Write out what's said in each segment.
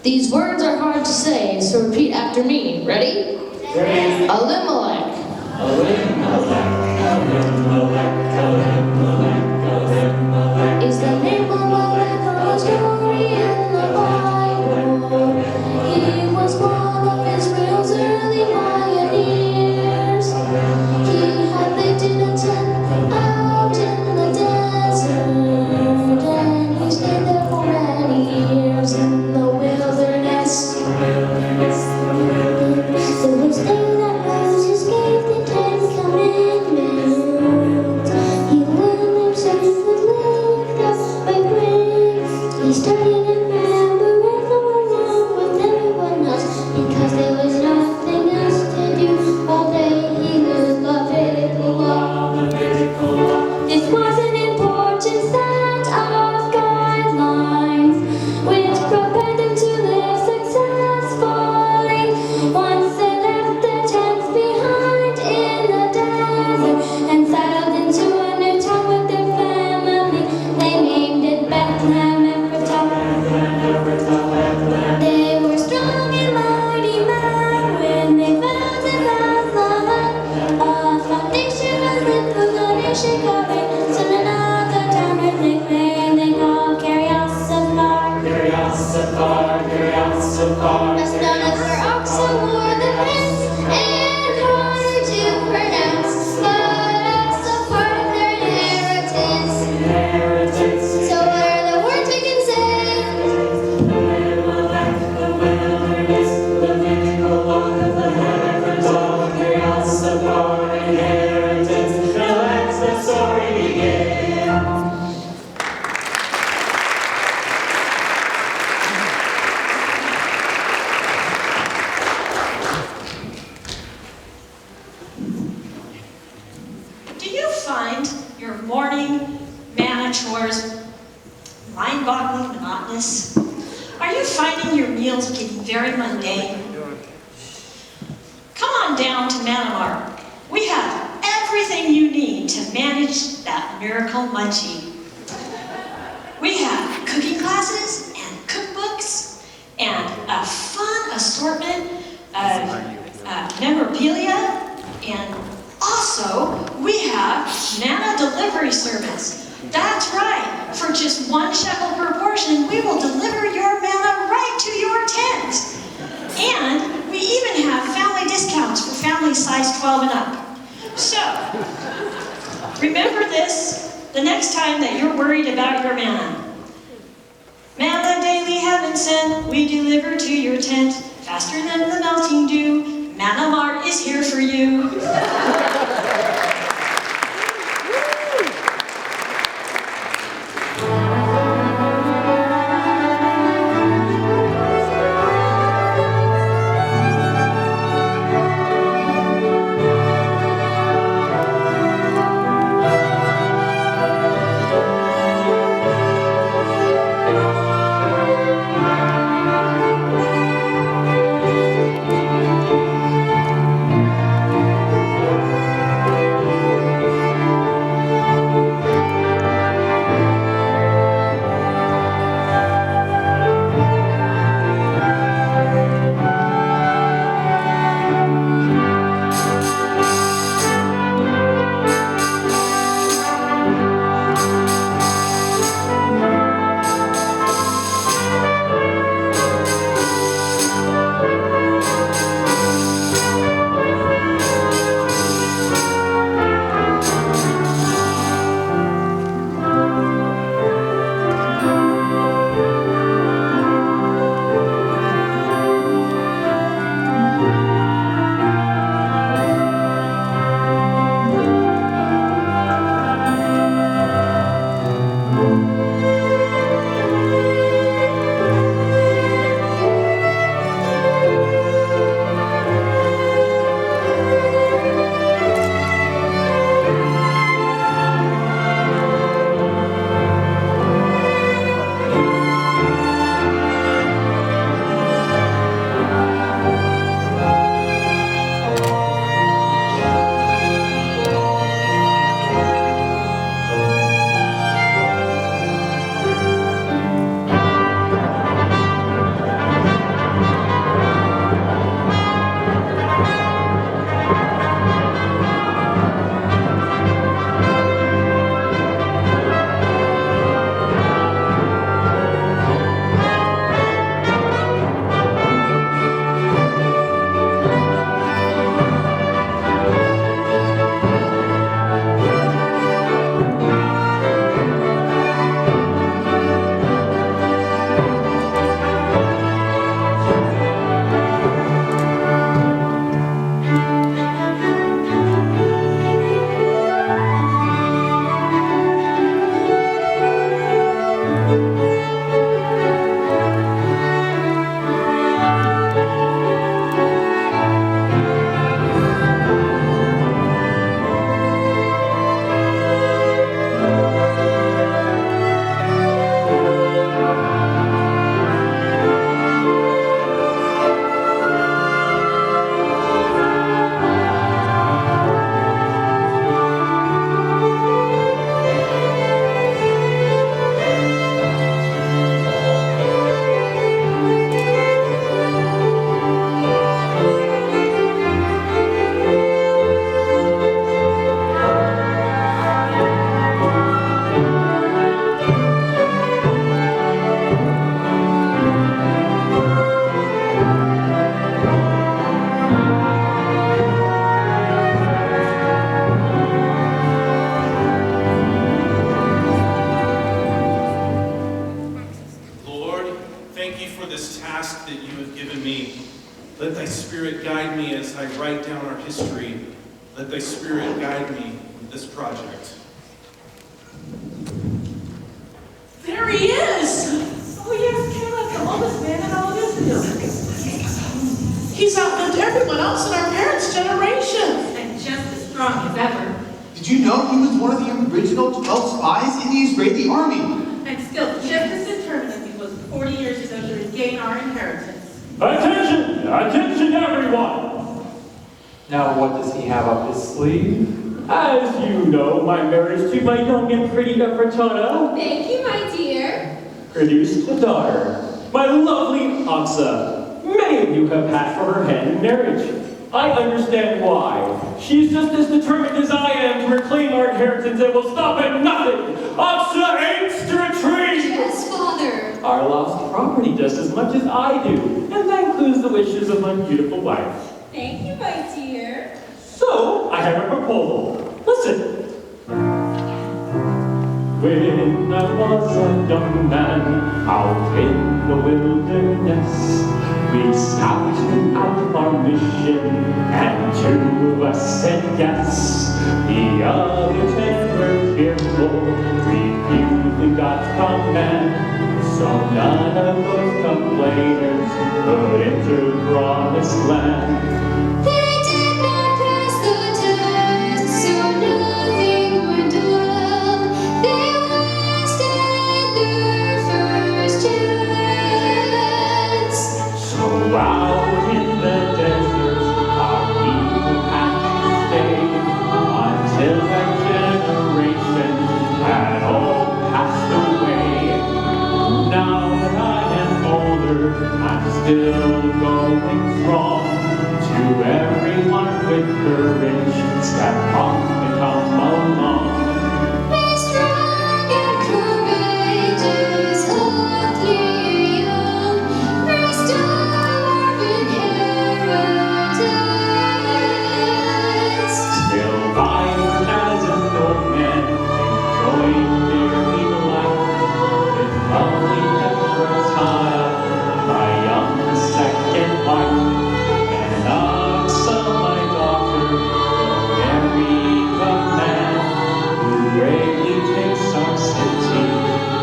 These words are hard to say, so repeat after me. Ready? Ready. Elimelech. Is the name of a story in the Bible. He was one of Israel's early pioneers. He had lived in a tent out in the desert, and he stayed there for many years in the wilderness. There was day that Moses gave the 10 Commandments. He learned them so he could live them by grace. He studied and memorized them along with everyone else, because there was nothing else to do all day. He learned Levitical law. This was an important set of guidelines which prepared them to live successfully. Once they left their tents behind in the desert and settled into a new town with their family, they named it Bethlehem Ephratah. They were strong and mighty men when they founded Bethlehem. A foundation was lit for the nation covered. Soon another town was nicknamed they called Kiryat-Sefer. That's known as where oxen wore the pants and harder to pronounce, but also part of their inheritance. So what are the words we can say? Do you find your morning manna chores mind-boggling monotonous? Are you finding your meals getting very mundane? Come on down to Manamart. We have everything you need to manage that miracle munchie. We have cooking classes and cookbooks and a fun assortment of memorabilia, and also we have manna delivery service. That's right, for just 1 shekel per portion, we will deliver your manna right to your tent. And we even have family discounts for families size 12 and up. So, remember this the next time that you're worried about your manna. Manna daily heaven sent, we deliver to your tent faster than the melting dew. Manamart is here for you. Let thy spirit guide me as I write down our history. Let thy spirit guide me with this project. There he is! Oh yes, Caleb, the oldest man in all of Israel. He's outlived everyone else in our parents' generation. And just as strong as ever. Did you know he was one of the original 12 spies in the Israeli army? And still just as determined as he was 40 years ago to regain our inheritance. Attention! Attention, everyone! Now what does he have up his sleeve? As you know, my marriage to my young and pretty Efratana Thank you, my dear. produced a daughter, my lovely Aksa. Many of you have had for her hand in marriage. I understand why. She's just as determined as I am to reclaim our inheritance and will stop at nothing. Aksa aims to retrieve Yes, Father. our lost property just as much as I do, and that includes the wishes of my beautiful wife. Thank you, my dear. So, I have a proposal. Listen. When I was a young man out in the wilderness, we scouted out our mission, and two of us said yes. The other 10 were fearful, refusing God's command. So none of those complainers could enter the promised land. They did not pass the test, so nothing went well. They wasted their first chance. So out in the desert, our people had to stay until that generation had all passed away. Now that I am older, I'm still going strong. To everyone with courage, step up and come along. Be strong and courageous, only young. Restore our inheritance. Still vibrant as an old man, enjoying daily life. With lovely Efratana, my young second wife. And Aksa, my daughter, will marry the man who bravely takes our city,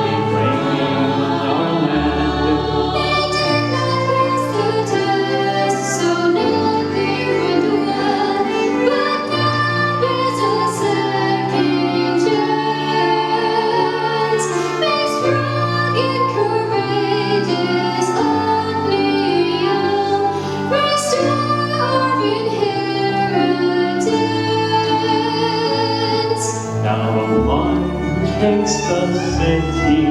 reclaiming our land. They did not pass the test, so nothing went well. But now there's a second chance. Be strong and courageous, only young. Restore our inheritance. Now one takes the city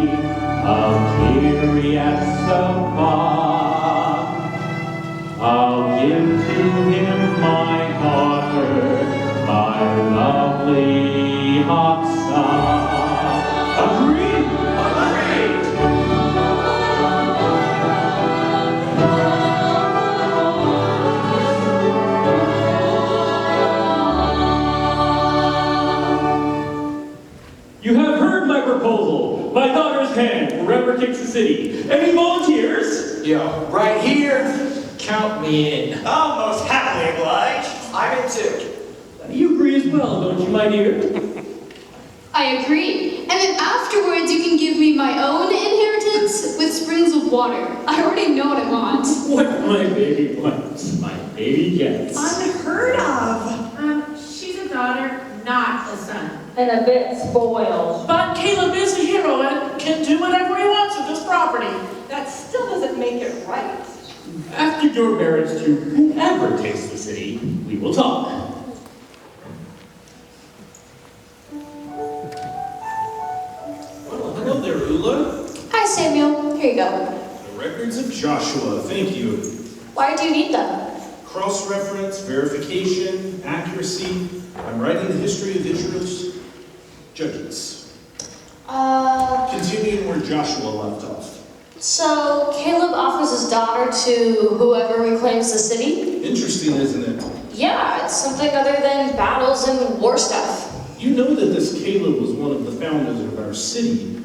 of Kiryat Arba. I'll give to him my daughter, my lovely Aksa. Agreed? Agreed! You have heard my proposal. My daughter's hand forever takes the city. Any volunteers? Yo, right here, count me in. Oh, most happily obliged. I'm in too. You agree as well, don't you, my dear? I agree. And then afterwards you can give me my own inheritance with springs of water. I already know what I want. What my baby wants, my baby gets. Unheard of. She's a daughter, not a son. And a bit spoiled. But Caleb is a hero and can do whatever he wants with this property. That still doesn't make it right. After your marriage to whoever takes the city, we will talk. Well, hello there, Ula. Hi, Samuel. Here you go. The records of Joshua, thank you. Why do you need them? Cross-reference, verification, accuracy. I'm writing the history of Israel's judges. Continuing where Joshua left off. So Caleb offers his daughter to whoever reclaims the city? Interesting, isn't it? Yeah, it's something other than battles and war stuff. You know that this Caleb was one of the founders of our city.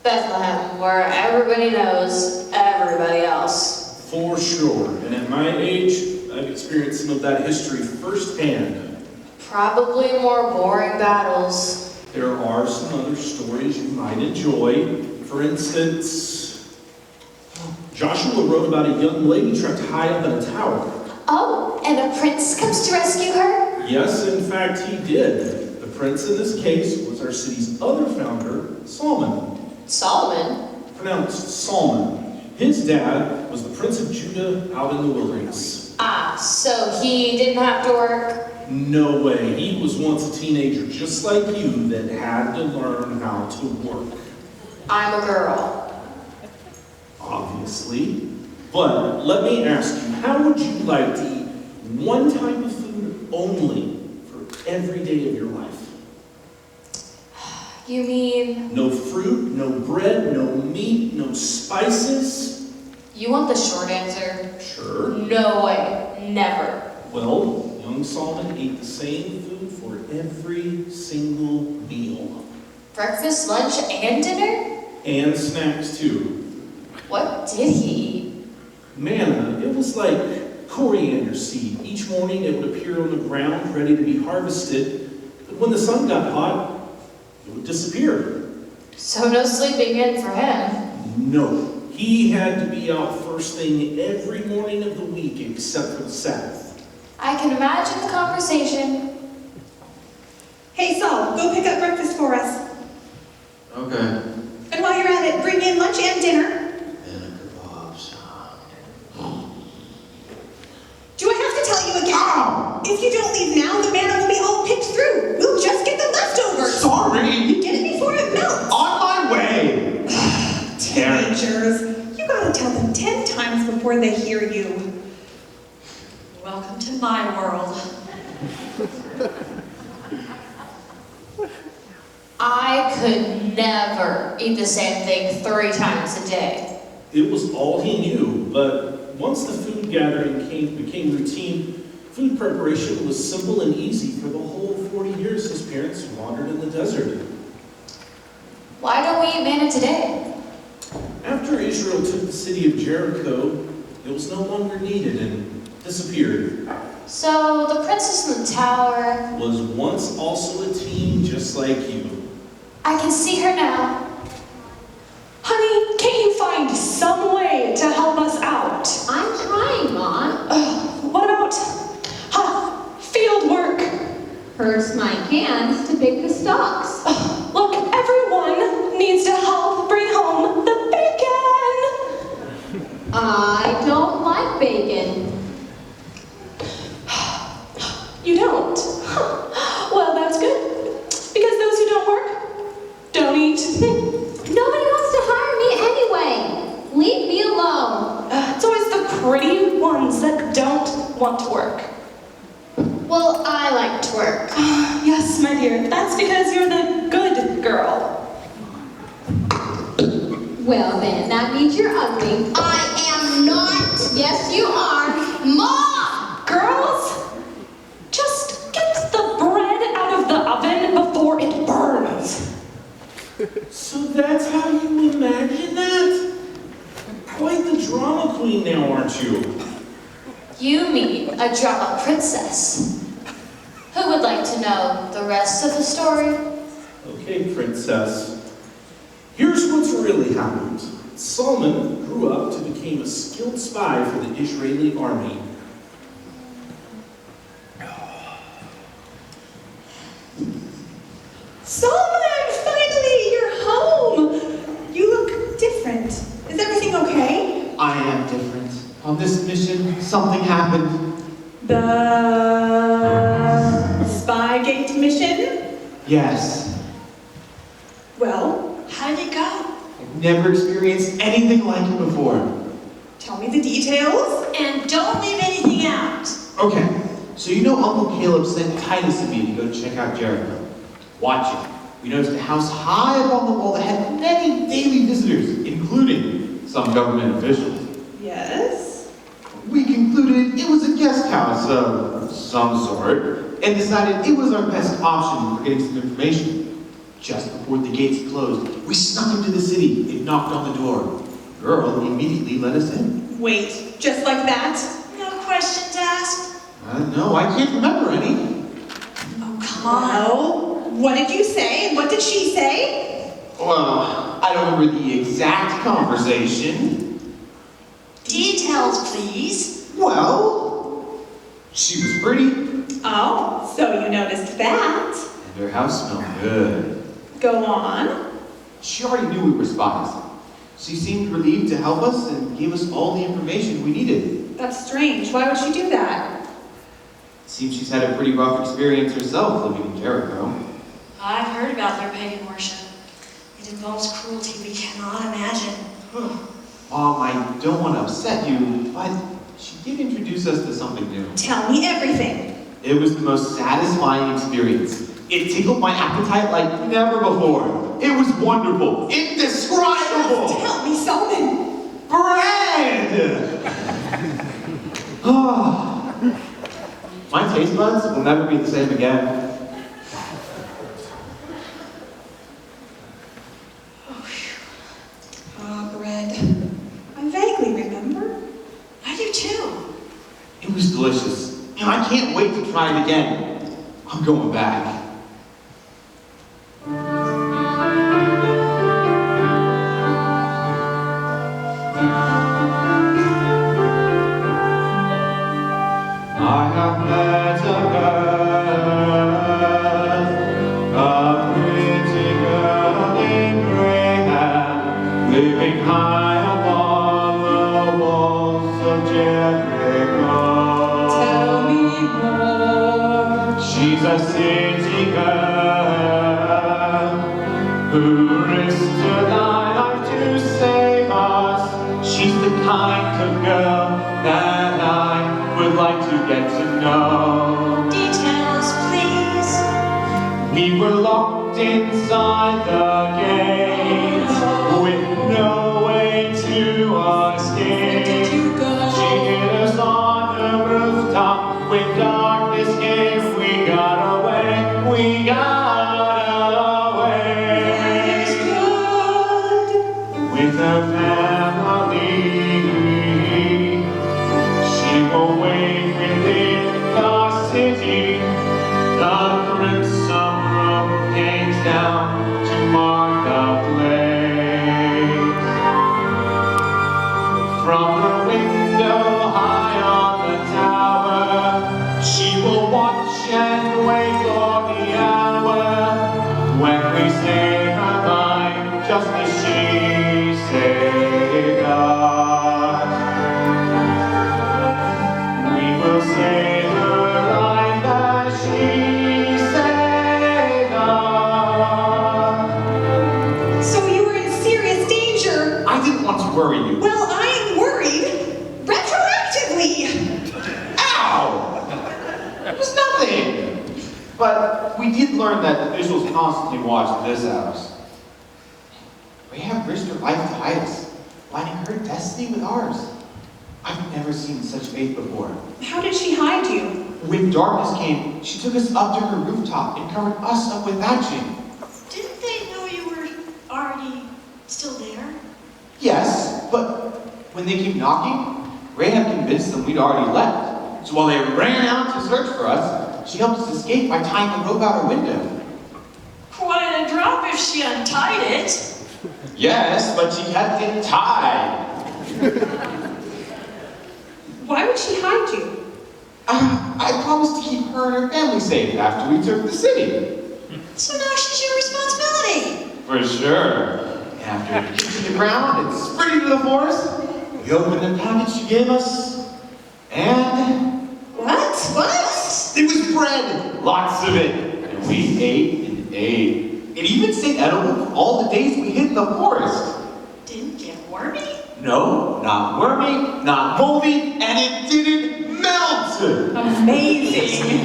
Bethlehem, where everybody knows everybody else. For sure. And at my age, I've experienced some of that history firsthand. Probably more boring battles. There are some other stories you might enjoy. For instance, Joshua wrote about a young lady trapped high up in a tower. Oh, and a prince comes to rescue her? Yes, in fact, he did. The prince in this case was our city's other founder, Solomon. Solomon? Pronounced Solomon. His dad was the Prince of Judah out in the wilderness. Ah, so he didn't have to work? No way. He was once a teenager just like you that had to learn how to work. I'm a girl. Obviously. But let me ask you, how would you like to eat one type of food only for every day of your life? You mean... No fruit, no bread, no meat, no spices? You want the short answer? Sure. No way. Never. Well, young Solomon ate the same food for every single meal. Breakfast, lunch, and dinner? And snacks too. What did he eat? Manna, it was like coriander seed. Each morning it would appear on the ground ready to be harvested, but when the sun got hot, it would disappear. So no sleeping in for him? No. He had to be out first thing every morning of the week except for the Sabbath. I can imagine the conversation. Hey, Saul, go pick up breakfast for us. Okay. And while you're at it, bring in lunch and dinner. And kebabs. Do I have to tell you again? Ow! If you don't leave now, the manna will be all picked through. We'll just get the leftovers. Sorry! Get it before it melts. On my way! Teenagers, you gotta tell them 10 times before they hear you. Welcome to my world. I could never eat the same thing 3 times a day. It was all he knew, but once the food gathering became routine, food preparation was simple and easy for the whole 40 years his parents wandered in the desert. Why don't we eat manna today? After Israel took the city of Jericho, it was no longer needed and disappeared. So the princess in the tower... Was once also a teen just like you. I can see her now. Honey, can't you find some way to help us out? I'm trying, Mom. What about, field work? First my hands to pick the stalks. Look, everyone needs to help bring home the bacon. I don't like bacon. You don't? Well, that's good. Because those who don't work, don't eat. Nobody wants to hire me anyway. Leave me alone. It's always the pretty ones that don't want to work. Well, I like to work. Yes, my dear. That's because you're the good girl. Well then, that means you're ugly. I am not. Yes, you are. Mom! Girls, just get the bread out of the oven before it burns. So that's how you imagine that? Quite the drama queen now, aren't you? You mean a drama princess. Who would like to know the rest of the story? Okay, princess. Here's what's really happened. Solomon grew up to become a skilled spy for the Israeli army. Solomon, finally, you're home. You look different. Is everything okay? I am different. On this mission, something happened. The Spygate mission? Yes. Well, How did it go? I've never experienced anything like it before. tell me the details. And don't leave anything out. Okay, so you know Uncle Caleb sent Titus and me to go check out Jericho. Watching, we noticed a house high up on the wall that had many daily visitors, including some government officials. Yes? We concluded it was a guest house of some sort, and decided it was our best option for getting some information. Just before the gates closed, we snuck into the city and knocked on the door. The girl immediately let us in. Wait, just like that? No questions asked? No, I can't remember any. Oh, come on. Well, what did you say and what did she say? Well, I don't remember the exact conversation. Details, please. Well, she was pretty, Oh, so you noticed that. and her house smelled good. Go on. She already knew we were spies. She seemed relieved to help us and gave us all the information we needed. That's strange. Why would she do that? Seems she's had a pretty rough experience herself living in Jericho. I've heard about their pagan worship. It involves cruelty we cannot imagine. Mom, I don't want to upset you, but she did introduce us to something new. Tell me everything. It was the most satisfying experience. It tickled my appetite like never before. It was wonderful, indescribable. Tell me, Solomon. Bread! My taste buds will never be the same again. Bread. I vaguely remember. I do too. It was delicious, and I can't wait to try it again. I'm going back. I have met a girl, a pretty girl in gray hair, living high above the walls of Jericho. Tell me more. She's a city girl who risked her life to save us. She's the kind of girl that I would like to get to know. Details, please. We were locked inside the gates with no way to escape. Did you go? She hid us on the rooftop. When darkness came, we got away. We got away. With her family, she will wait within the city. The crimson robe hangs down to mark the place. From her window high on the tower, she will watch and wait for the hour when we save her life, just as she saved us. We will save her life as she saved us. So you were in serious danger. I didn't want to worry you. Well, I am worried. Retroactively. Ow! It was nothing. But we did learn that officials constantly watch this house. Rahab risked her life to hide us, lining her destiny with ours. I've never seen such faith before. How did she hide you? When darkness came, she took us up to her rooftop and covered us up with thatching. Didn't they know you were already still there? Yes, but when they came knocking, Rahab convinced them we'd already left. So while they ran out to search for us, she helped us escape by tying the rope out her window. Quite a drop if she untied it. Yes, but she kept it tied. Why would she hide you? I promised to keep her and her family safe after we took the city. So now she's your responsibility. For sure. After we kicked to the ground and sprinted to the forest, we opened the package she gave us, and What? it was bread, lots of it. And we ate and ate. It even stayed edible for all the days we hid in the forest. Didn't get wormy? No, not wormy, not moldy, and it didn't melt. Amazing.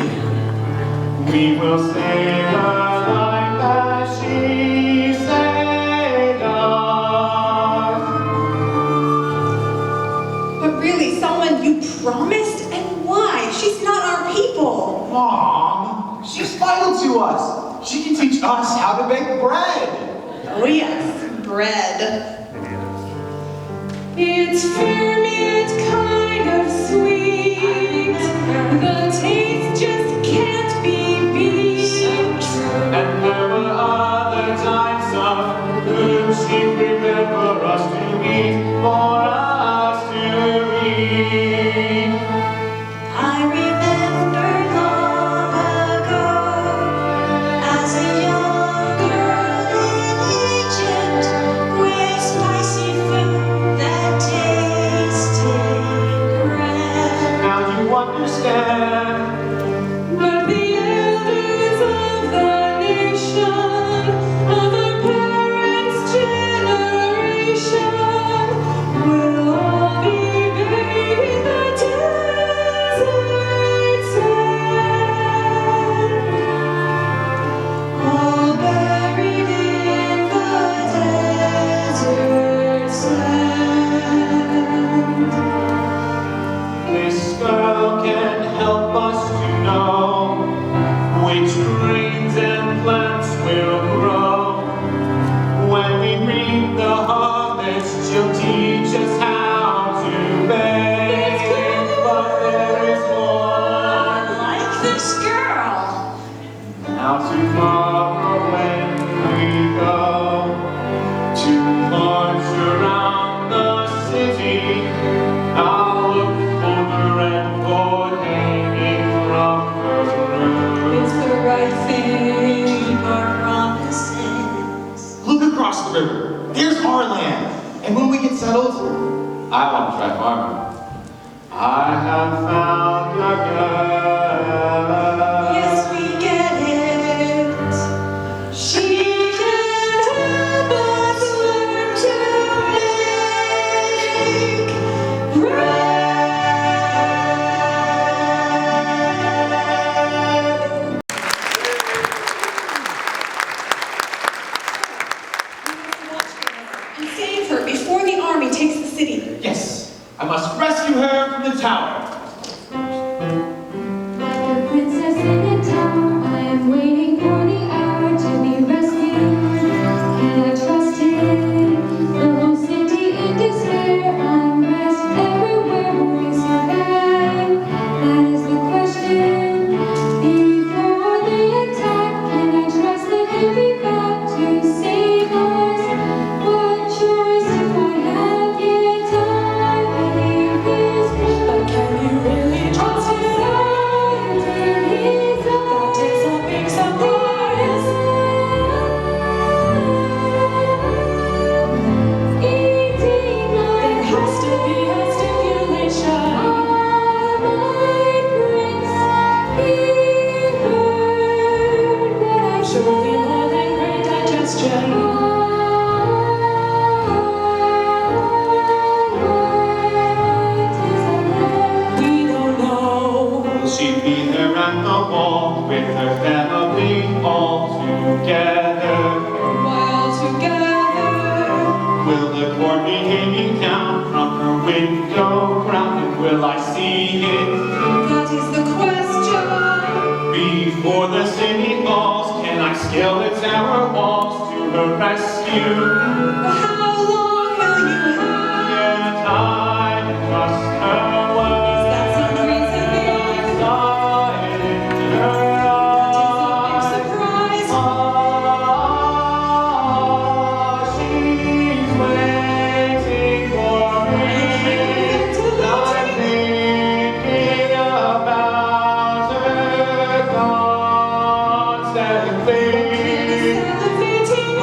We will save her life as she saved us. But really, someone you promised? And why? She's not our people. Mom, she's vital to us. She can teach us how to bake bread. Oh yes, bread. It's firm yet kind of sweet. The taste just can't be beat. And there were other types of food she'd remember us to eat, for us to eat. I remember long ago, as a young girl in Egypt, with spicy food that tasted grand. Now you understand. But the elders of the nation, of our parents' generation, will all be buried in the desert sand. All buried in the desert sand. This girl can help us to know which grains and plants will grow. When we reap the harvest, she'll teach us how to bake. But there is more. Like this girl. Now tomorrow when we go to march around the city, I'll look for the redwood hanging from her roof. It's the right thing. Keep our promises. Look across the river. There's our land. And when we get settled, I want to try farming. I have found a girl. Yes, we get it. She can help us learn to make bread. And save her before the army takes the city. Yes, I must rescue her from the tower. Like a princess in a tower, I am waiting for the hour to be rescued. Can I trust him? The whole city in despair, unrest everywhere. Will we survive? That is the question. Before the attack, can I trust that he'll be back to save us? What choice do I have? Yet I hear his voice. But can you really trust him? That is a big surprise. There has to be a stipulation. Surely more than great digestion. We don't know. Will she be there at the wall with her family all together? While together, Will the cord be hanging down from her window crown? And will I see it that is the question. before the city falls? Can I scale the tower walls to her rescue? How long will you have? Yet I trust her word. Is that some reason I saw it in her that is a big eyes. surprise? She's waiting for me. I'm thinking about her constantly. Salivating.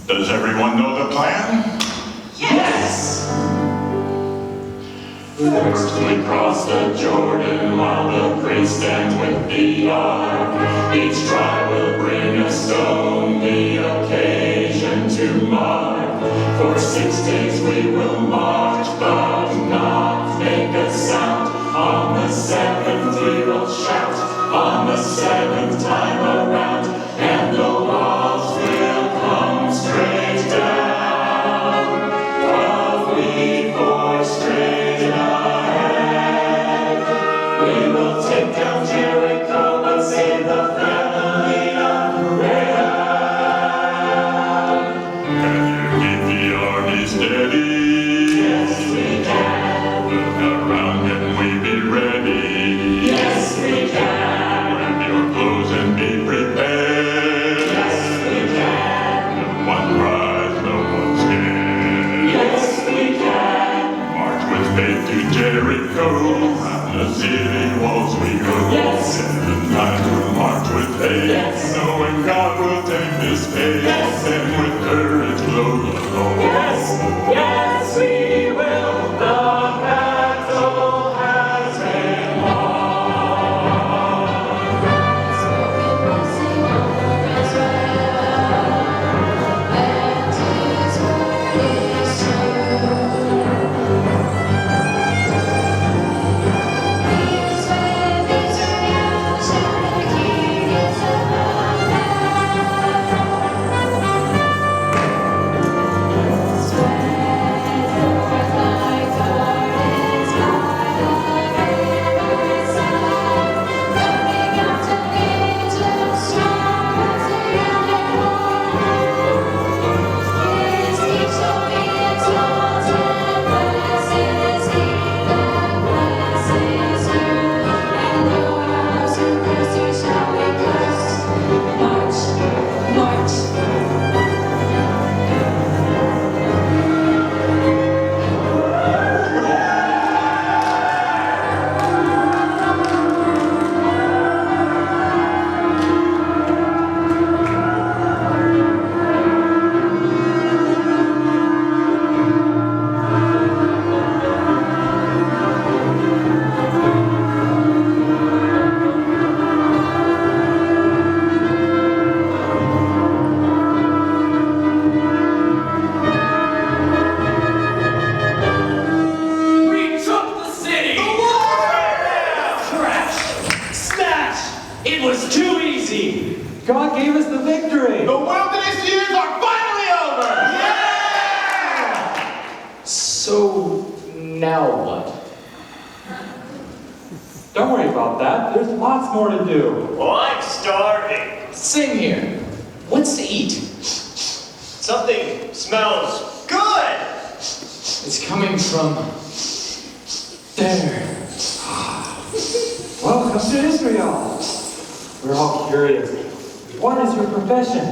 Does everyone know the plan? Yes! First we cross the Jordan while the priests stand with the ark. Each tribe will bring a stone, the occasion to mark. For 6 days we will march, but not make a sound. On the 7th we will shout, on the 7th time around, and the walls will come straight down. While we force straight ahead, we will take down Jericho, but save the family unread. Can you keep the army steady? Yes, we can. We'll cut round and we be ready. Yes, we can. Grab your clothes and be prepared. Yes, we can. No one cries, no one scared. Yes, we can. March with faith to Jericho. Round the city walls we go. Yes. 7 times we'll march with faith. Yes. Knowing God will take this pace. Yes. And with courage blow the horn. Yes, yes, we will. The battle has been won. Spoken blessing over Israel, and His word is true. He is with Israel, shout the King is among them. Spread forth like gardens by the riverside, coming out of Egypt strong as a unicorn. His disobedience was and blesses he that blesses you, and your house who curse you shall be cursed. March, march. We took the city! Crash! Smash! It was too easy! God gave us the victory. The wilderness years are finally over! So, now what? Don't worry about that. There's lots more to do. Well, I'm starving. Same here. What's to eat? Something smells good! It's coming from there. Welcome to Israel. We're all curious. What is your profession?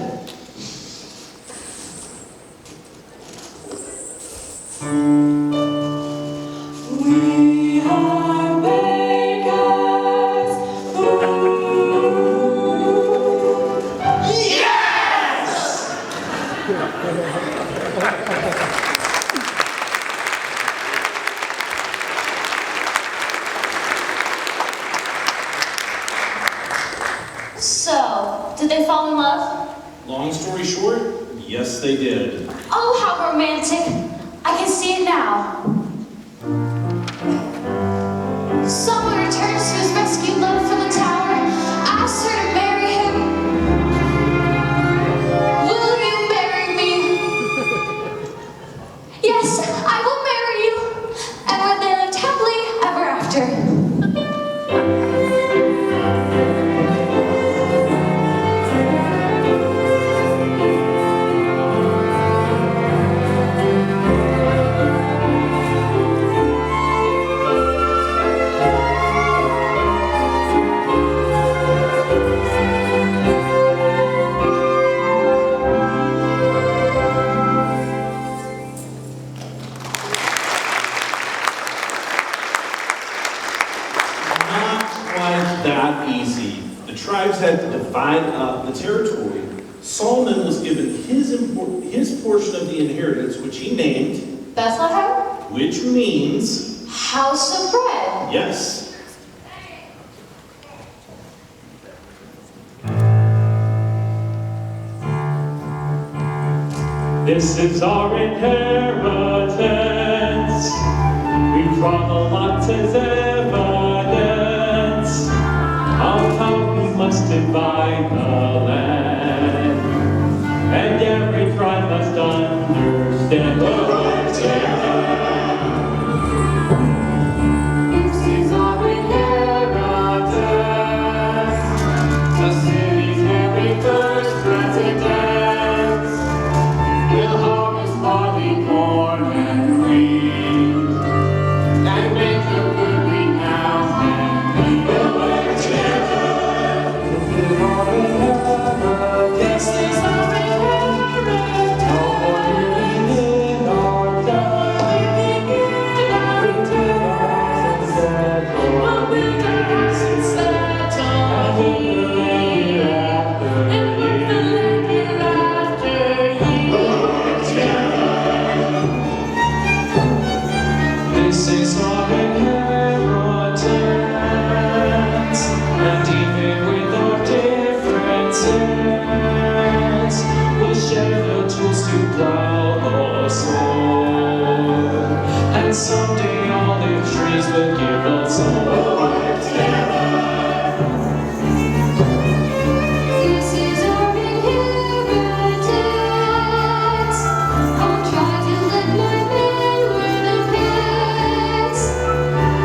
We are bakers. So, did they fall in love? Long story short, yes they did. Oh, how romantic. I can see it now. Someone returns to his rescued love from the tower, asks her to marry him. Will you marry me? Yes, I will marry you. And when they lived happily ever after. That easy. The tribes had to divide up the territory. Solomon was given his portion of the inheritance, which he named, Bethlehem? which means, House of bread. yes. This is our inheritance. We draw the lots as evidence of how we must divide the land. And every tribe must understand the word together. This is our inheritance. The city's very first residence. We'll harvest barley, corn, and wheat, and make the good renowned, and we will work together. This is our inheritance. No more living in our time. Return our house and settle. We'll build our house and settle. And we'll live year after This is our inheritance, and even with our differences, we'll share the tools to plow the soil, and someday olive trees will give us all work together. This is our inheritance. I'll try to let my men wear the pants.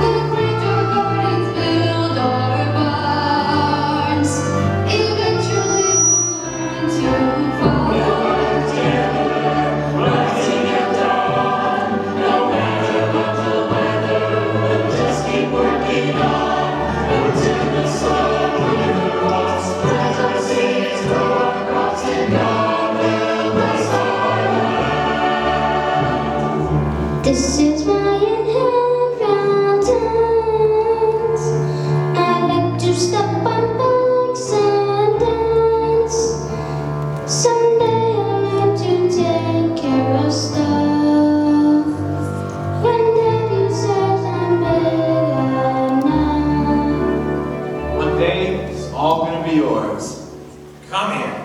We'll plant our gardens, build our barns. Eventually we'll learn to farm. Rising at dawn, no matter what the weather, we'll just keep working on. We'll turn the soil, clear the rocks, plant our seeds, grow our crops, and God will bless our land. This is my inheritance. I like to step on bikes and dance. Someday I'll learn to take care of stuff. When Daddy says I'm big enough. One day, it's all gonna be yours. Come here.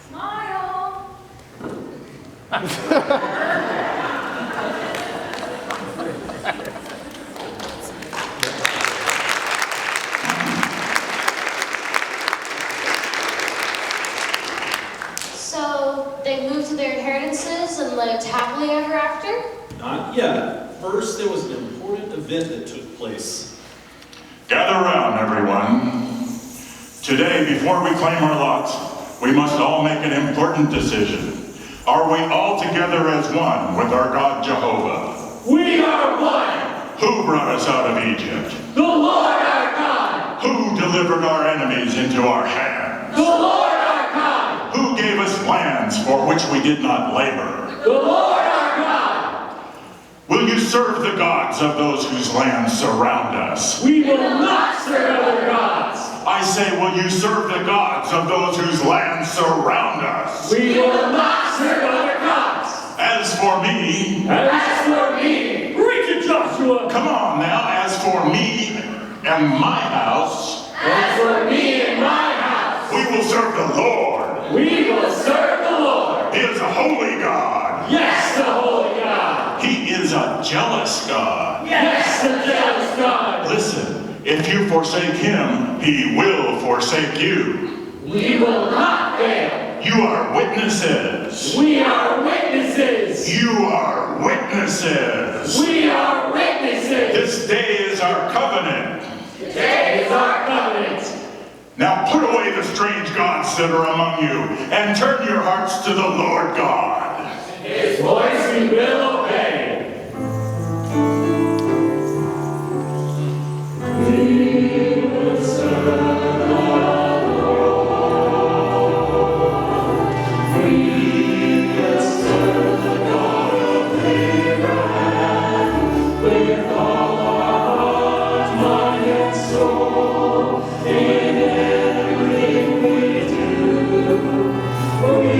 Smile. So they moved to their inheritances and lived happily ever after? Not yet. First, there was an important event that took place. Gather round, everyone. Today, before we claim our lots, we must all make an important decision. Are we all together as one with our God Jehovah? We are one, Who brought us out of Egypt? the Lord our God, Who delivered our enemies into our hands? the Lord our God, Who gave us lands for which we did not labor? the Lord our God. Will you serve the gods of those whose lands surround us? We will not serve other gods. I say, will you serve the gods of those whose lands surround us? We will not serve other gods. As for me, As for me, reach it, Joshua. come on now, as for me and my house, As for me and my house, we will serve the Lord. we will serve the Lord. He is a holy God. Yes, the holy God. He is a jealous God. Yes, the jealous God. Listen, if you forsake him, he will forsake you. We will not fail. You are witnesses. We are witnesses. You are witnesses. We are witnesses. This day is our covenant. Today is our covenant. Now put away the strange gods that are among you and turn your hearts to the Lord God. His voice we will obey. We will serve the Lord. We will serve the God of Abraham with all our heart, mind, and soul. In everything we do, we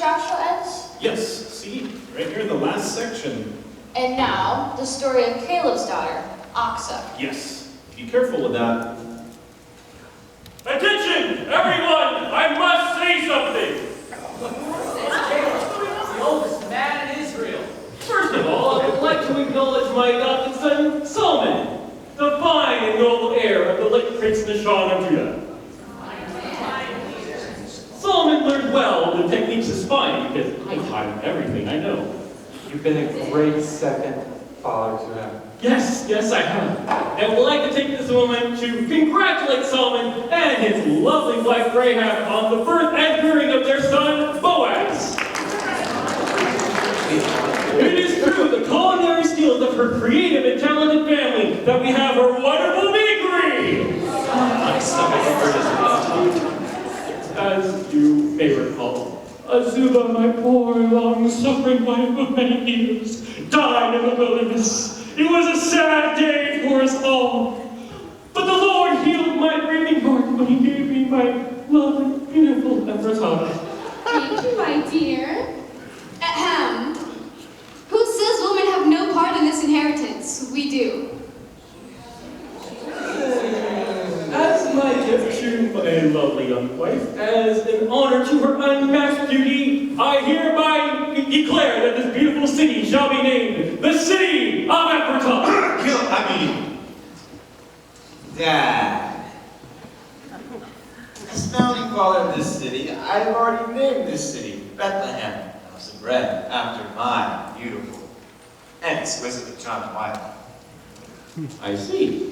Joshua ends? Yes, see, right here in the last section. And now, the story of Caleb's daughter, Aksa. Yes, be careful with that. Attention, everyone! I must say something! The oldest man in Israel. First of all, I would like to acknowledge my adopted son, Solomon, the fine and noble heir of the late Prince Nashon of Judah. Solomon learned well the techniques of spying because I taught him everything I know. You've been a great second father to him. Yes, I have. And would like to take this moment to congratulate Solomon and his lovely wife Rahab on the birth and rearing of their son, Boaz. It is through the culinary skills of her creative and talented family that we have her wonderful bakery. My stomach hurts. As you may recall, Azuba, my poor, long-suffering wife of many years, died in the wilderness. It was a sad day for us all. But the Lord healed my grieving heart when he gave me my lovely, beautiful Ephrata. Thank you, my dear. Ahem. Who says women have no part in this inheritance? We do. As my gift to my lovely young wife, as an honor to her unmatched beauty, I hereby declare that this beautiful city shall be named the City of Ephrata. Dad. As founding father of this city, I have already named this city Bethlehem, House of Bread, after my beautiful and exquisitely charming wife. I see.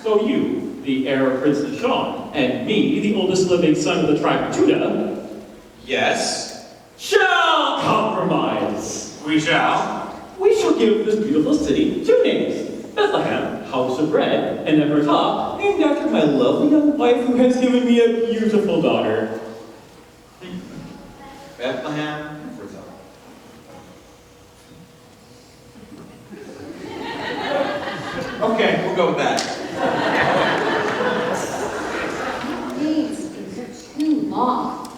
So you, the heir of Prince Nashon, and me, the oldest living son of the tribe of Judah, Yes, shall compromise. we shall. We shall give this beautiful city two names. Bethlehem, House of Bread, and Ephrata, named after my lovely young wife who has given me a beautiful daughter. Bethlehem, Ephrata. Okay, we'll go with that. These are too long.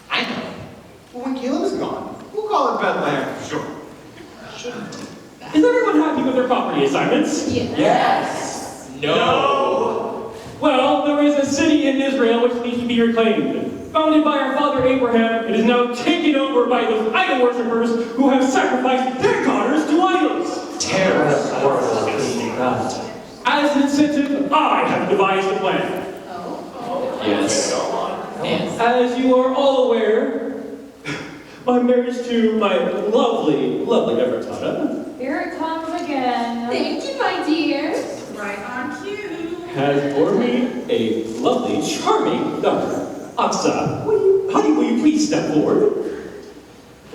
I know. But when Caleb is gone, we'll call it Bethlehem for sure. Is everyone happy with their property assignments? Yes. No. Well, there is a city in Israel which needs to be reclaimed. Founded by our father Abraham, it is now taken over by those idol worshippers who have sacrificed their daughters to idols. Terrible, not. As an incentive, I have devised a plan. Yes. As you are all aware, my marriage to my lovely Ephrata Here it comes again. Thank you, my dear. Right on cue. has borne me a lovely, charming daughter. Aksa, honey, will you please step forward?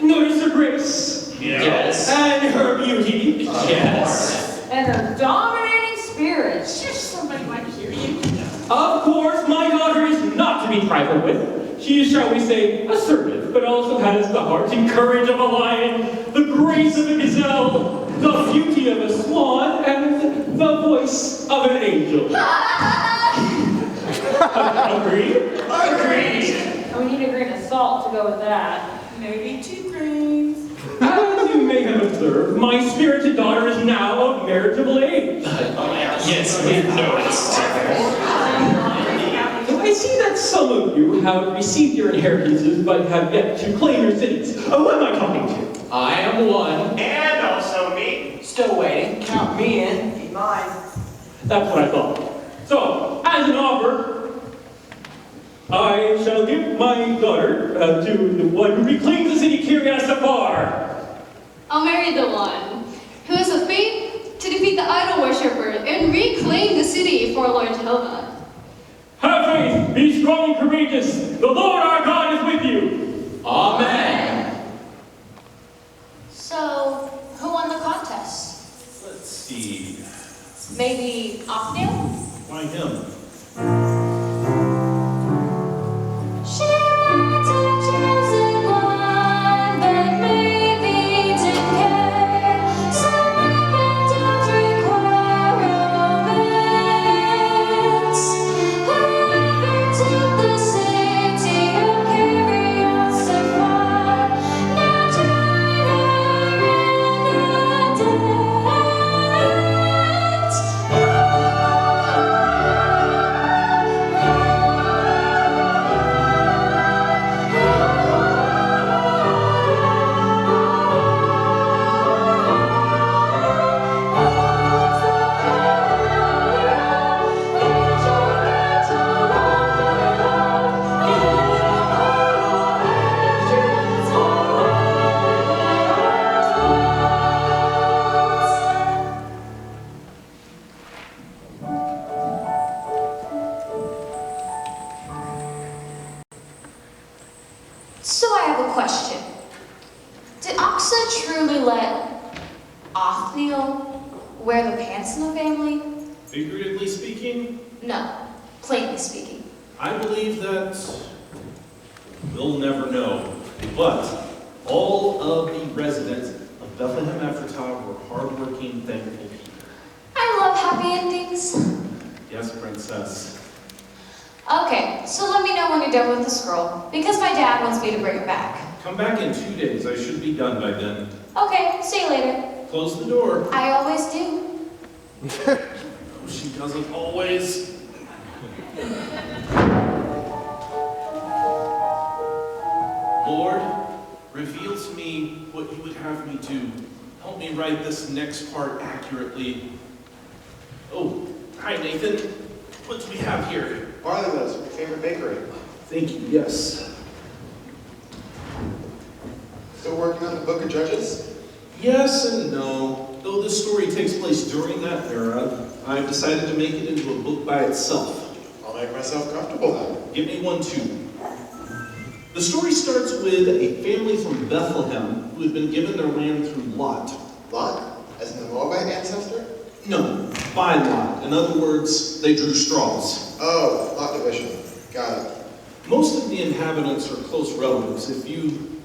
Notice her grace. Yes. And her beauty. Yes. And a dominating spirit. Shush, somebody might hear you. Of course, my daughter is not to be trifled with. She is, shall we say, assertive, but also has the heart and courage of a lion, the grace of a gazelle, the beauty of a swan, and the voice of an angel. Agreed? Agreed. We need a grain of salt to go with that. Maybe 2 grains. As you may have observed, my spirited daughter is now of marriageable age. Yes, we've noticed. I see that some of you have received your inheritances but have yet to claim your cities. Who am I talking to? I am one. And also me. Still waiting. Count me in. Be mine. That's what I thought. So, as an offer, I shall give my daughter to the one who reclaims the city Kiryat Safar. I'll marry the one who has the faith to defeat the idol worshippers and reclaim the city for Lord Jehovah. Have faith, be strong and courageous. The Lord our God is with you. Amen. So, who won the contest? Let's see. Maybe Othniel? Why him? She might have chosen one, but maybe didn't care. So women don't require romance. Whoever took the city of Kiryat Safar So I have a question. Did Oxa truly let Othniel wear the pants in the family? Figuratively speaking, No, plainly speaking. I believe that we'll never know. But all of the residents of Bethlehem Ephratah were hardworking, thankful people. I love happy endings. Yes, Princess. Okay, so let me know when you're done with the scroll, because my dad wants me to bring it back. Come back in 2 days. I should be done by then. Okay, see you later. Close the door. I always do. Oh, she doesn't always. Lord, reveal to me what you would have me do. Help me write this next part accurately. Oh, hi Nathan. What do we have here? Barley Loaves, my favorite bakery. Thank you, yes. Still working on the Book of Judges? Yes and no. Though this story takes place during that era, I've decided to make it into a book by itself. I'll make myself comfortable then. Give me one too. The story starts with a family from Bethlehem who had been given their land through Lot. Lot? As in the Moabite ancestor? No, by Lot. In other words, they drew straws. Oh, lot division. Got it. Most of the inhabitants are close relatives. If you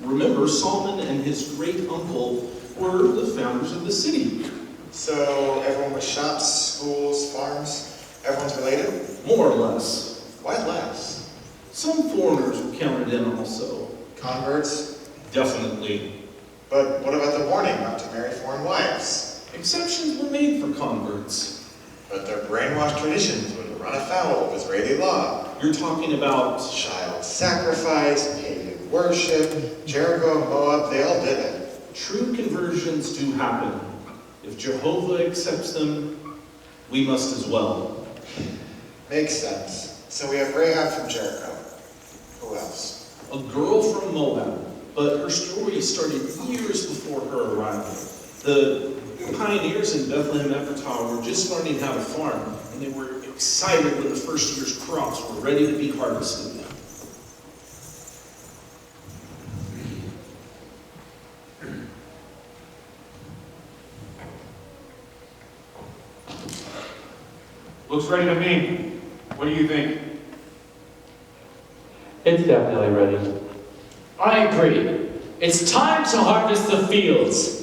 remember, Solomon and his great uncle were the founders of the city. So everyone with shops, schools, farms, everyone's related? More or less. Why less? Some foreigners were counted in also. Converts? Definitely. But what about the warning not to marry foreign wives? Exceptions were made for converts. But their brainwashed traditions would run afoul of Israeli law. You're talking about child sacrifice, pagan worship, Jericho, Moab, they all did it. True conversions do happen. If Jehovah accepts them, we must as well. Makes sense. So we have Rahab from Jericho. Who else? A girl from Moab, but her story started years before her arrival. The pioneers in Bethlehem Ephratah were just learning how to farm, and they were excited when the first year's crops were ready to be harvested. Looks ready to me. What do you think? It's definitely ready. I agree. It's time to harvest the fields.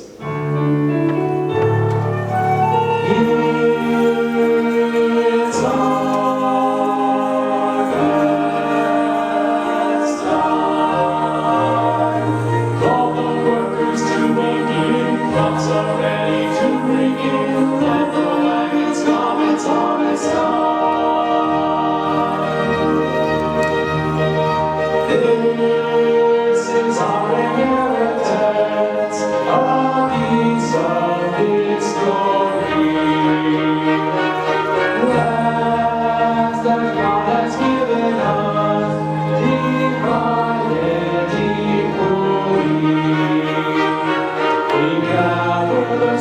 Gather the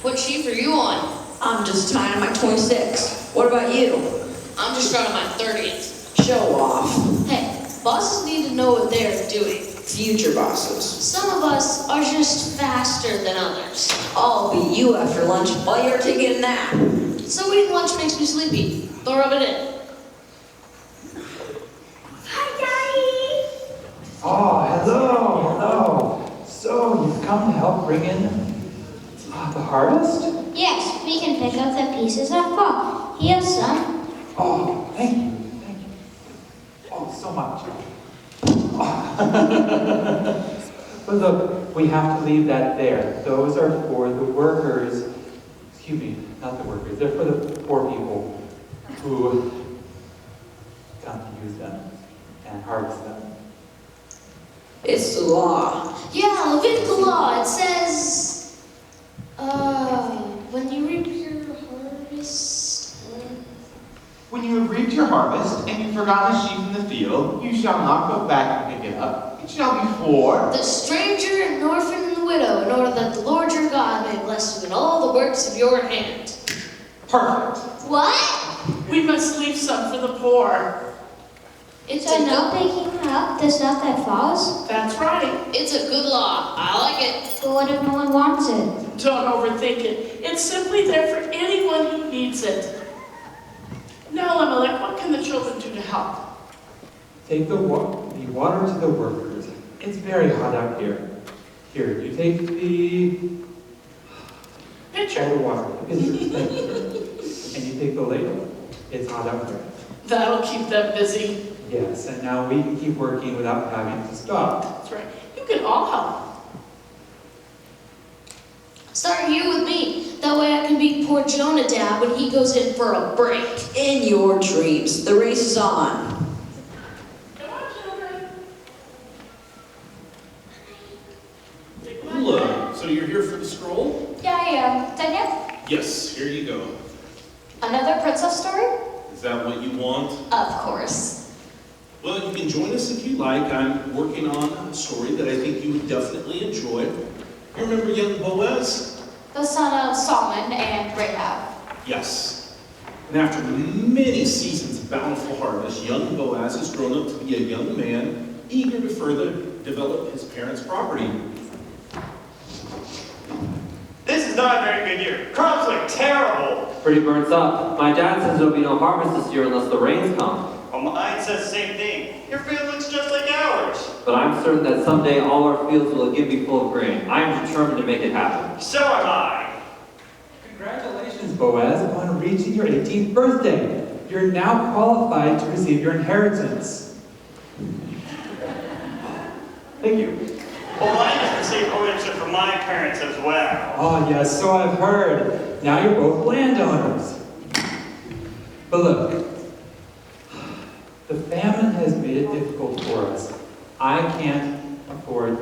What shift are you on? I'm just turning my 26. What about you? I'm just starting my 30th. Show off. Hey, bosses need to know what they're doing. Future bosses. Some of us are just faster than others. I'll be you after lunch while you're taking a nap. So eating lunch makes me sleepy. Don't rub it in. Oh, hello. So, you've come to help bring in the harvest? Yes, we can pick up the pieces that fall. Here's some. Oh, thank you. Oh, so much. But look, we have to leave that there. Those are for the workers. Excuse me, not the workers. They're for the poor people who come to use them and harvest them. It's the law. Yeah, Levitical law. It says, when you reap your harvest. When you have reaped your harvest, and you forgot a sheep in the field, you shall not go back and pick it up. It shall be for The stranger and orphan and the widow, in order that the Lord your God may bless you in all the works of your hand. perfect. What? We must leave some for the poor. It's So a no good, picking up the stuff that falls? That's right. it's a good law. I like it. But what if no one wants it? Don't overthink it. It's simply there for anyone who needs it. Now, Elimelech, what can the children do to help? Take the water to the workers. It's very hot out here. Here, you take the Pitcher. the water. Thank you. And you take the ladle. It's hot out here. That'll keep them busy. Yes, and now we can keep working without having to stop. That's right. You can all help. Start here with me. That way I can beat poor Jonadab when he goes in for a break. In your dreams. The race is on. Come on, children. Hello. So you're here for the scroll? Yeah, I am. Done yet? Yes, here you go. Another princess story? Is that what you want? Of course. Well, you can join us if you like. I'm working on a story that I think you would definitely enjoy. You remember young Boaz? The son of Solomon and Rahab. Yes. And after many seasons of bountiful harvest, young Boaz has grown up to be a young man, eager to further develop his parents' property. This is not a very good year. Crops look terrible. Pretty burns up. My dad says there'll be no harvest this year unless the rains come. Well, mine says the same thing. Your field looks just like ours. But I'm certain that someday all our fields will again be full of grain. I am determined to make it happen. So am I. Congratulations, Boaz, on reaching your 18th birthday. You're now qualified to receive your inheritance. Thank you. Well, mine has received ownership from my parents as well. Oh, yes, so I've heard. Now you're both landowners. But look, the famine has made it difficult for us. I can't afford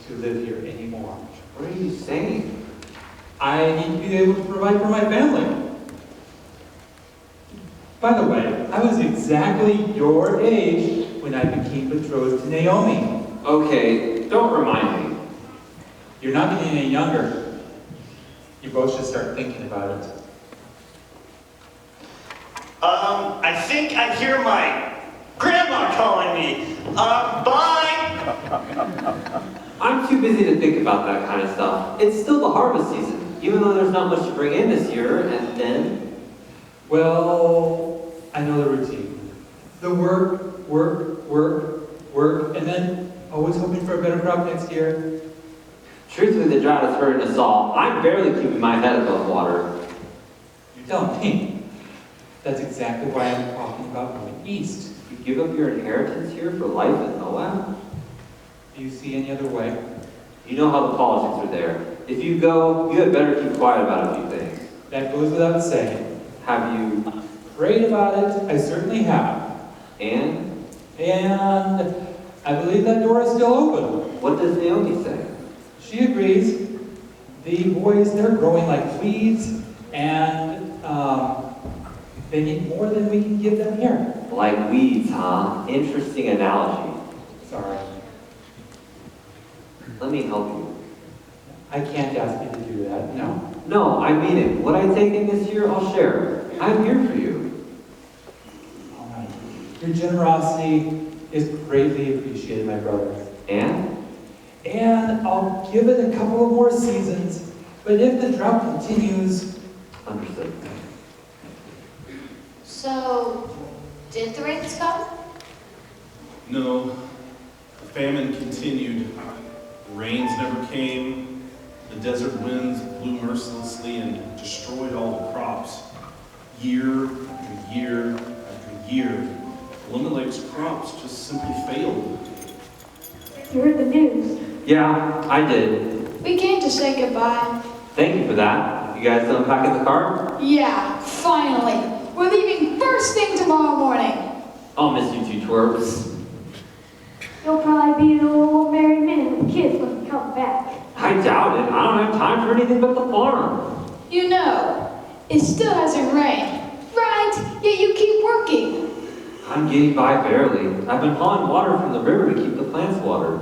to live here anymore. What are you saying? I need to be able to provide for my family. By the way, I was exactly your age when I became betrothed to Naomi. Okay, don't remind me. You're not getting any younger. You both should start thinking about it. I think I hear my grandma calling me. Bye! I'm too busy to think about that kind of stuff. It's still the harvest season, even though there's not much to bring in this year, and then... Well, I know the routine. The work, and then always hoping for a better crop next year. Truthfully, the drought is hurting us all. I'm barely keeping my head above water. You tell me. That's exactly why I'm talking about moving east. You give up your inheritance here for life in Moab? Do you see any other way? You know how the politics are there. If you go, you had better keep quiet about a few things. That goes without saying. Have you... Prayed about it? I certainly have. And? And I believe that door is still open. What does Naomi say? She agrees. The boys, they're growing like weeds, and they need more than we can give them here. Like weeds, huh? Interesting analogy. Sorry. Let me help you. I can't ask you to do that, no. No, I mean it. What I take in this year, I'll share. I'm here for you. All right. Your generosity is greatly appreciated, my brother. And I'll give it a couple of more seasons, but if the drought continues... Understood. So, did the rains come? No, the famine continued. The rains never came. The desert winds blew mercilessly and destroyed all the crops. Year after year after year, Lemmon Lake's crops just simply failed. You heard the news. Yeah, I did. We came to say goodbye. Thank you for that. You guys still unpacking the car? Yeah, finally. We're leaving first thing tomorrow morning. I'll miss you two twerps. You'll probably be an old married man with kids when you come back. I doubt it. I don't have time for anything but the farm. You know, it still hasn't rained. Right, yet you keep working. I'm getting by barely. I've been hauling water from the river to keep the plants watered.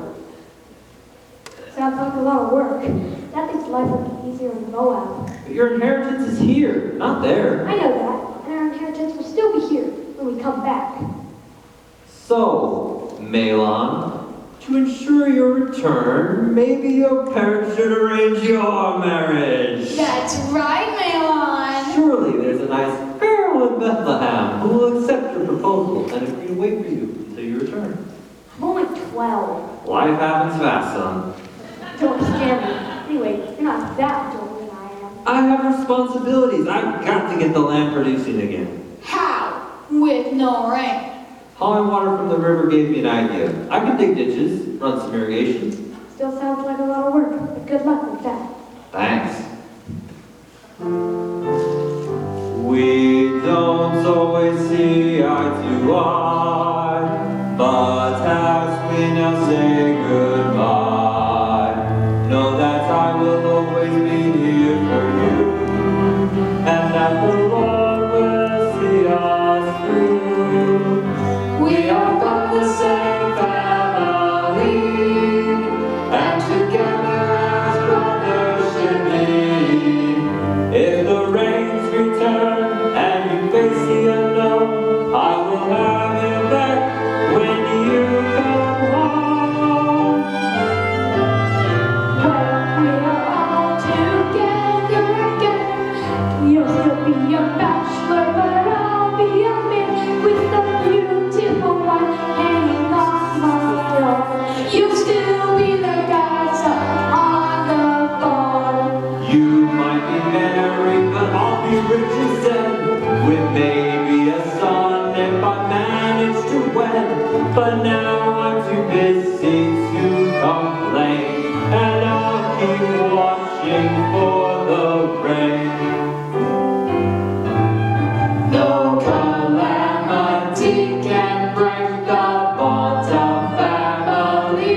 Sounds like a lot of work. That makes life look easier in Moab. But your inheritance is here, not there. I know that, and our inheritance will still be here when we come back. So, Malon, to ensure your return, maybe your parents should arrange your marriage. That's right, Malon. Surely there's a nice girl in Bethlehem who will accept your proposal and agree to wait for you until you return. I'm only 12. Life happens fast, son. Don't scare me. Anyway, you're not that much older than I am. I have responsibilities. I've got to get the land producing again. How? With no rain. Hauling water from the river gave me an idea. I can dig ditches, run some irrigation. Still sounds like a lot of work, but good luck with that. Thanks. We don't always see eye to eye, but as we now say goodbye, know that I will always be here for you, and that the Lord will see us through. We are from the same family, and together as brothers should be. If the rains return and you face the unknown, I will have you back when you come home. When we're all together again, you'll still be a bachelor, but I'll be a man with a beautiful wife hanging on my door. You'll still be the guys up on the farm. You might be married, but I'll be rich instead, with maybe a son if I manage to wed. But now I'm too busy to complain, and I'll keep watching for the rain. No calamity can break the bonds of family.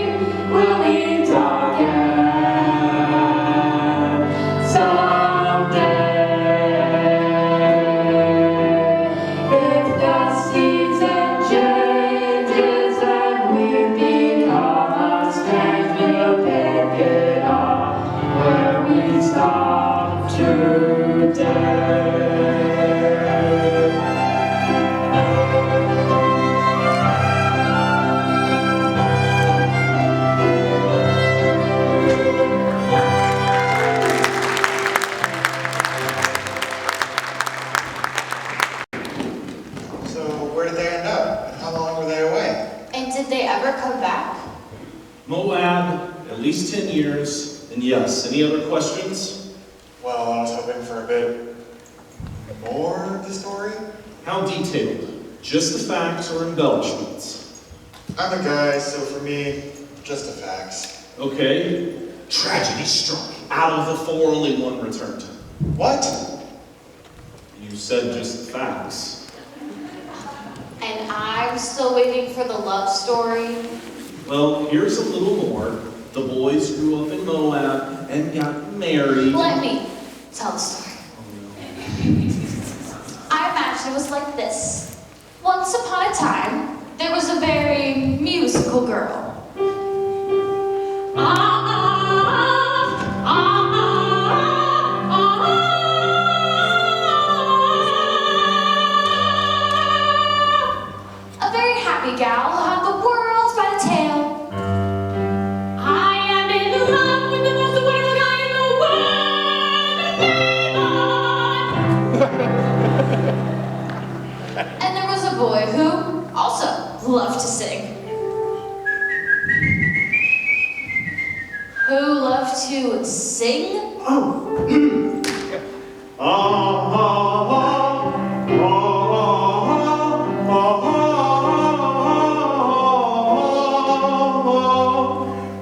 We'll meet again someday. If the season changes and we become a strange, we'll pick it up where we stopped today. So where did they end up? And how long were they away? And did they ever come back? Moab, at least 10 years. And yes, any other questions? Well, I was hoping for a bit more of the story. How detailed? Just the facts or embellishments? I'm a guy, so for me, just the facts. Okay. Tragedy struck. Out of the 4, only 1 returned. What? You said just the facts. And I'm still waiting for the love story. Well, here's a little more. The boys grew up in Moab and got married. Let me tell the story. I imagine it was like this. Once upon a time, there was a very musical girl.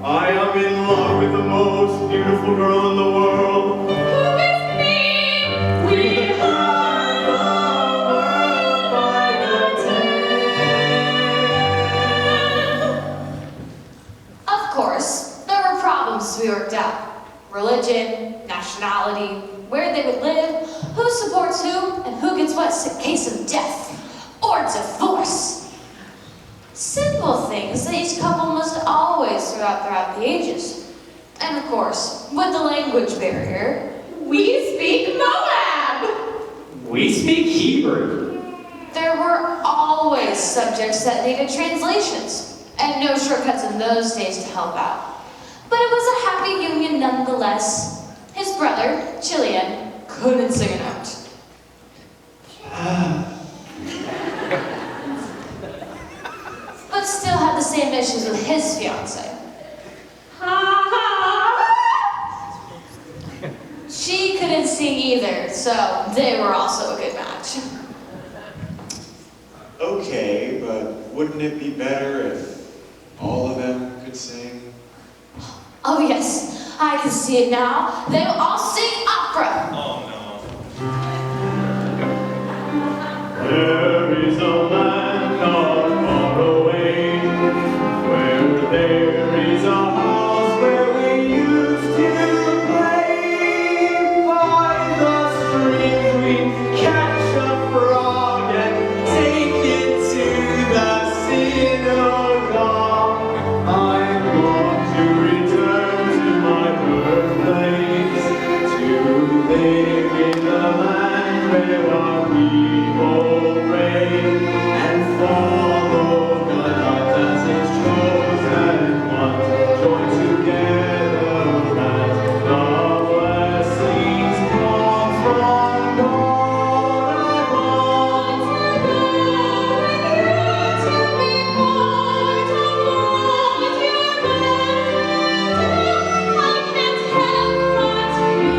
I am in love with the most beautiful girl in the world. Who is me? We have the world by the Of course, there were problems to be worked out. Religion, nationality, where they would live, who supports who, and who gets what in case of death or divorce. Simple things that each couple must always throughout the ages. And of course, with the language barrier, We speak Moab. We speak Hebrew. there were always subjects that needed translations, and no shortcuts in those days to help out. But it was a happy union nonetheless. His brother, Chilean, couldn't sing a note. But still had the same issues with his fiancée. She couldn't sing either, so they were also a good match. Okay, but wouldn't it be better if all of them could sing? Oh yes, I can see it now. They will all sing opera. Oh no. There is a land not far away, where there is a house where we used to play. By the streams we catch a frog and take it to the synagogue. I'm going to return to my birthplace, to live in the land where our people pray and follow God as His chosen ones. Join together as the blessings come from God. I want to go with you to be part of what you're meant to do. I can't help but be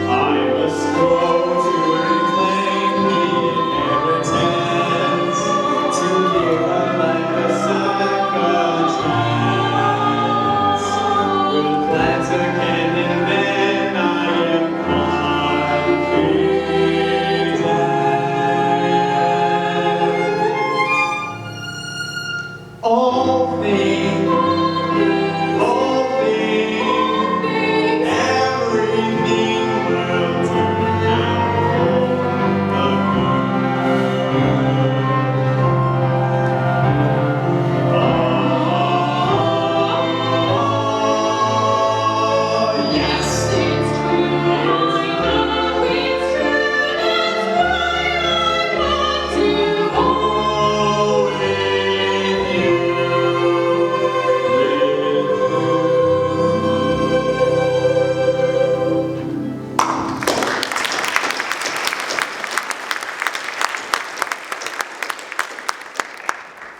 I must go to reclaim the inheritance, to give our land a second chance. We'll plant again and then I am confident. All things, everything will turn out for the good. Yes, it's true. I know it's true. That's why I want to go with you.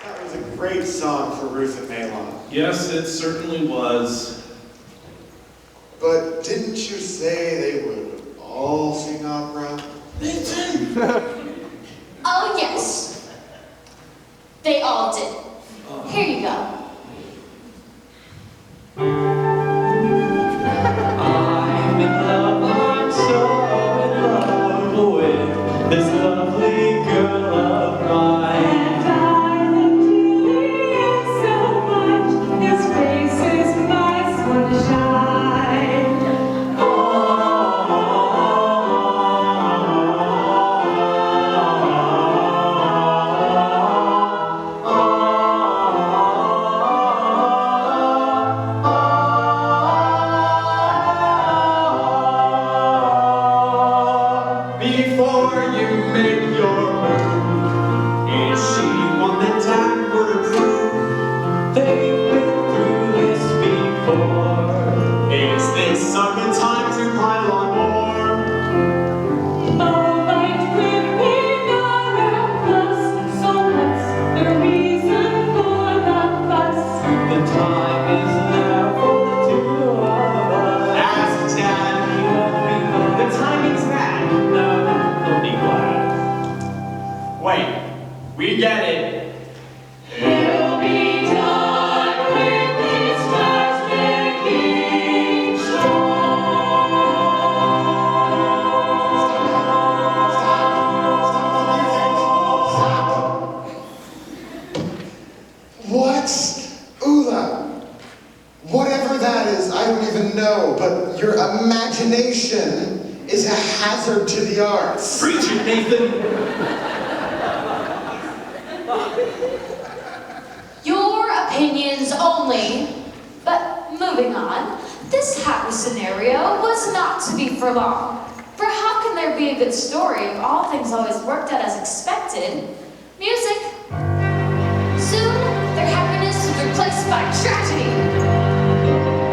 That was a great song for Ruth and Malon. Yes, it certainly was. But didn't you say they would all sing opera? Oh yes, they all did. Here you go. I'm in love, I'm so in love with this lovely girl of mine. And I love Julian so much. His face is my sunshine. Oh, hazard to the arts. Preach it, Nathan. Your opinions only. But moving on, this happy scenario was not to be for long. For how can there be a good story if all things always worked out as expected? Music. Soon, their happiness is replaced by tragedy.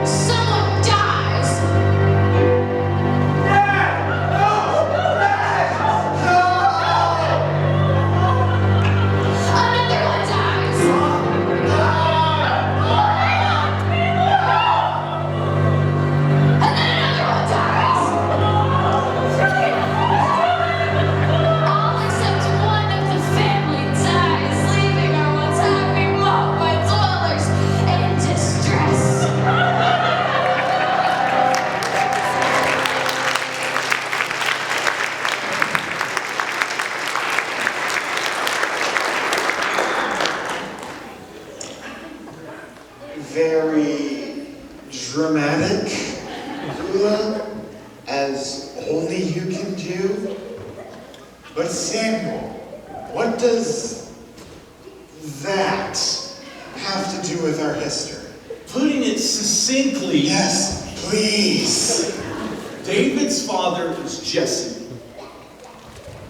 Someone dies. Another one dies. And then another one dies. All except one of the family dies, leaving our once happy Moabite dwellers in distress. Very dramatic, Beulah, as only you can do. But Samuel, what does that have to do with our history? Putting it succinctly, Yes, please. David's father is Jesse,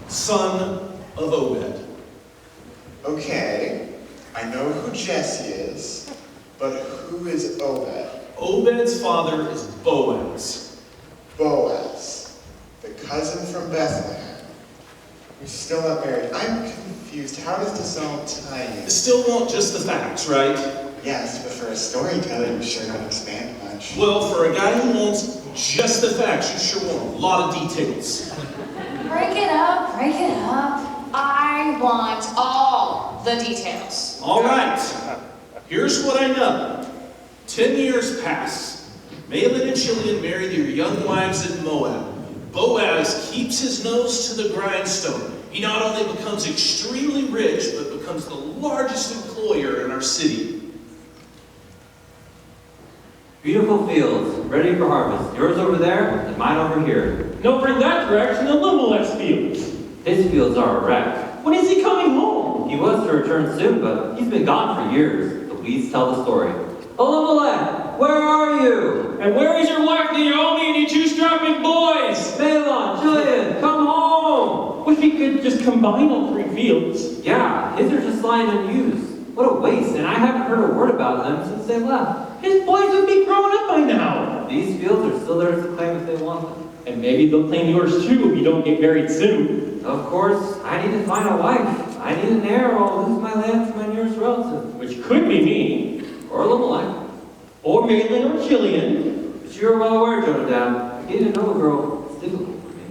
son of Obed. Okay, I know who Jesse is, but who is Obed? Obed's father is Boaz. Boaz, the cousin from Bethlehem, who's still not married. I'm confused. How does this all tie in? Still want just the facts, right? Yes, but for a storyteller, you sure don't expand much. Well, for a guy who wants just the facts, you sure want a lot of details. Break it up, break it up. I want all the details. All right, here's what I know. 10 years pass. Mahlon and Chilion marry their young wives in Moab. Boaz keeps his nose to the grindstone. He not only becomes extremely rich, but becomes the largest employer in our city. Beautiful fields, ready for harvest. Yours over there, and mine over here. No, for that direction, Elimelech's fields. His fields are a wreck. When is he coming home? He was to return soon, but he's been gone for years. The weeds tell the story. Elimelech, where are you? And where is your wife, Naomi, and your two strapping boys? Mahlon, Chilion, come home! Wish he could just combine all three fields. Yeah, his are just lying unused. What a waste, and I haven't heard a word about them since they left. His boys would be grown up by now. These fields are still theirs to claim if they want them. And maybe they'll claim yours too if you don't get married soon. Of course, I need to find a wife. I need an heir or I'll lose my land to my nearest relative. Which could be me. Or Elimelech. Or Mahlon or Chilion. But you're well aware, Jonadab, getting to know a girl is difficult for me.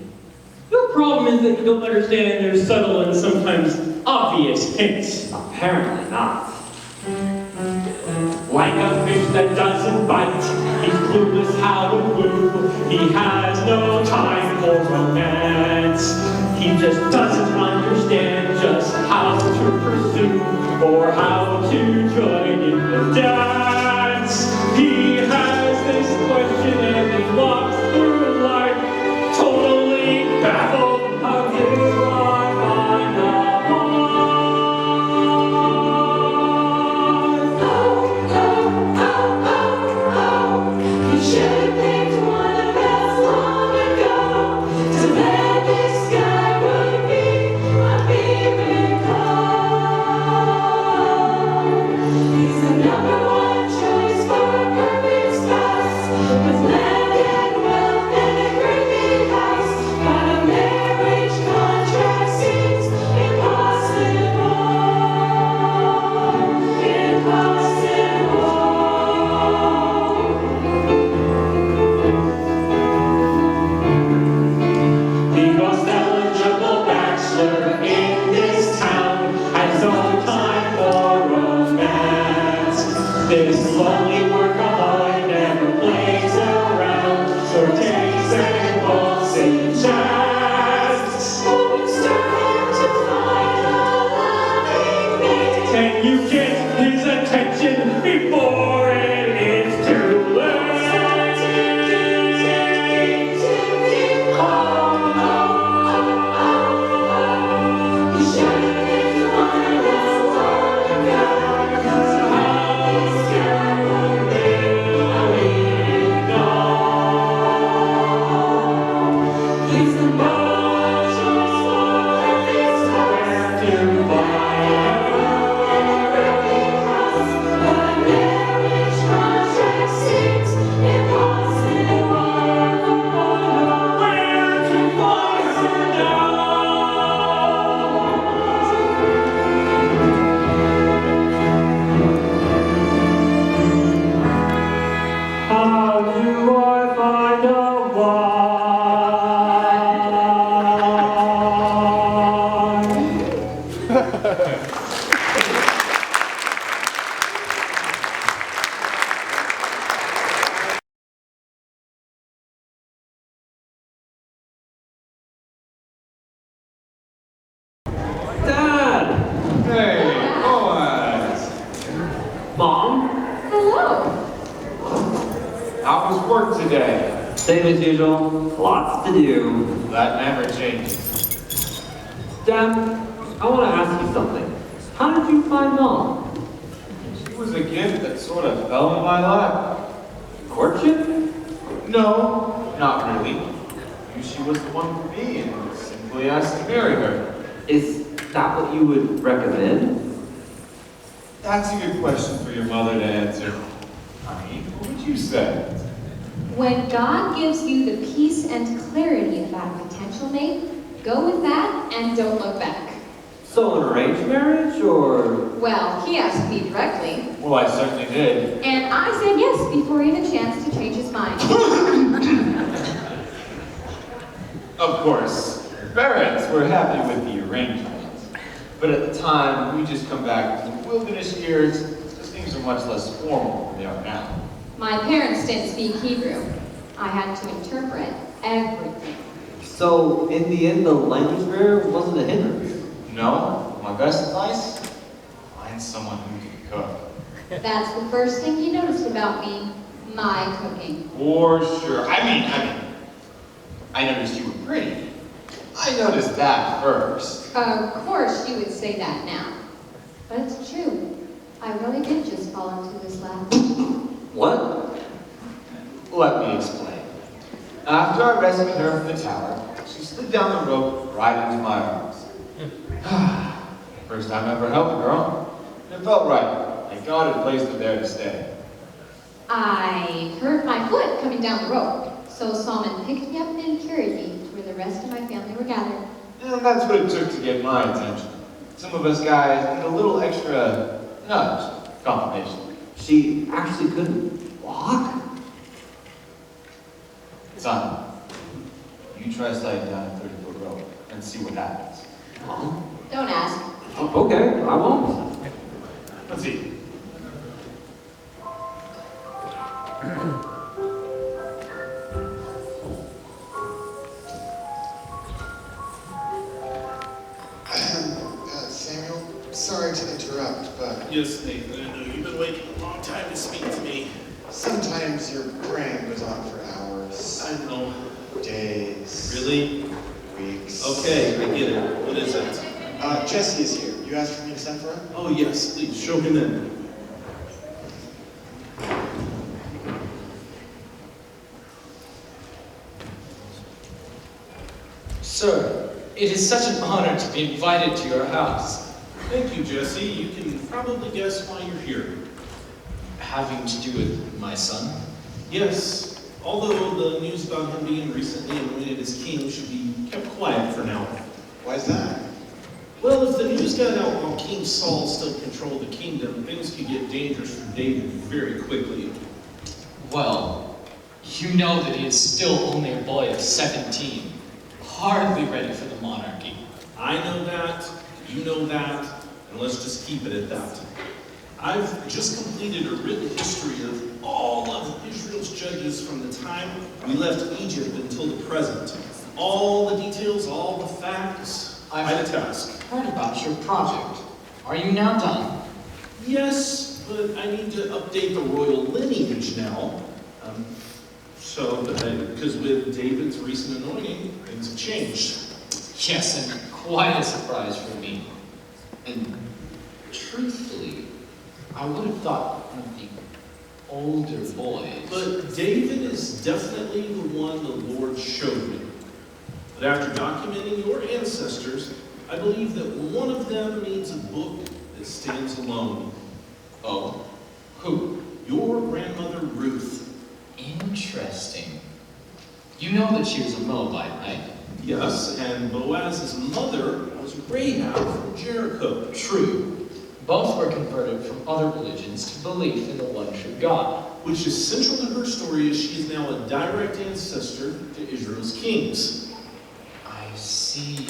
Your problem is that you don't understand their subtle and sometimes obvious hints. Apparently not. Like a fish that doesn't bite, he's clueless how to woo. He has no time for romance. He just doesn't understand just how to pursue or how to join in the dance. He has this question and he walks through life totally baffled. How do I find a woman? Should have picked one of us long ago. How do I find a Dad! Hey, boys! Mom? Hello. How was work today? Same as usual. Lots to do. That never changes. Dad, I want to ask you something. How did you find Mom? She was a gift that sort of fell in my lap. Courtship? No, not really. I knew she was the one for me and simply asked to marry her. Is that what you would recommend? That's a good question for your mother to answer. Honey, what would you say? When God gives you the peace and clarity about a potential mate, go with that and don't look back. So an arranged marriage, or? Well, he asked me directly, Well, I certainly did. and I said yes before he had a chance to change his mind. Of course, parents were happy with the arrangement. But at the time, we just come back from the wilderness years, so things are much less formal than they are now. My parents didn't speak Hebrew. I had to interpret everything. So, in the end, the language barrier wasn't a hindrance? No, my best advice? Find someone who can cook. That's the first thing he noticed about me, my cooking. For sure. I noticed you were pretty. I noticed that first. Of course you would say that now. But it's true. I really did just fall into his lap. What? Let me explain. After I rescued her from the tower, she slid down the rope right into my arms. First time I ever helped a girl. It felt right. Thank God it placed her there to stay. I hurt my foot coming down the rope, so Solomon picked me up and carried me to where the rest of my family were gathered. And that's what it took to get my attention. Some of us guys need a little extra nudge, confirmation. She actually couldn't walk? Son, you try sliding down a 30-foot rope and see what happens. Don't ask. Okay, I won't. Let's see. Samuel, sorry to interrupt, but Yes, Nathan, I know you've been waiting a long time to speak to me. sometimes your brain goes on for hours, I know. days, Really? weeks. Okay, I get it. What is it? Jesse is here. You asked for me to send for him? Oh, yes, please, show him in. Sir, it is such an honor to be invited to your house. Thank you, Jesse. You can probably guess why you're here. Having to do with my son? Yes, although the news about him being recently anointed as king should be kept quiet for now. Why is that? Well, if the news got out while King Saul still controlled the kingdom, things could get dangerous for David very quickly. Well, you know that he is still only a boy of 17, hardly ready for the monarchy. I know that, you know that, and let's just keep it at that. I've just completed a written history of all of Israel's judges from the time we left Egypt until the present. All the details, all the facts. Quite a task. Heard about your project. Are you now done? Yes, but I need to update the royal lineage now. Because with David's recent anointing, things have changed. Yes, and quite a surprise for me. And truthfully, I would have thought one of the older boys. But David is definitely the one the Lord showed me. But after documenting your ancestors, I believe that one of them needs a book that stands alone. Oh, who? Your grandmother Ruth. Interesting. You know that she was a Moabite, right? Yes, and Boaz's mother was Rahab from Jericho. True. Both were converted from other religions to belief in the one true God. Which is central to her story, as she is now a direct ancestor to Israel's kings. I see.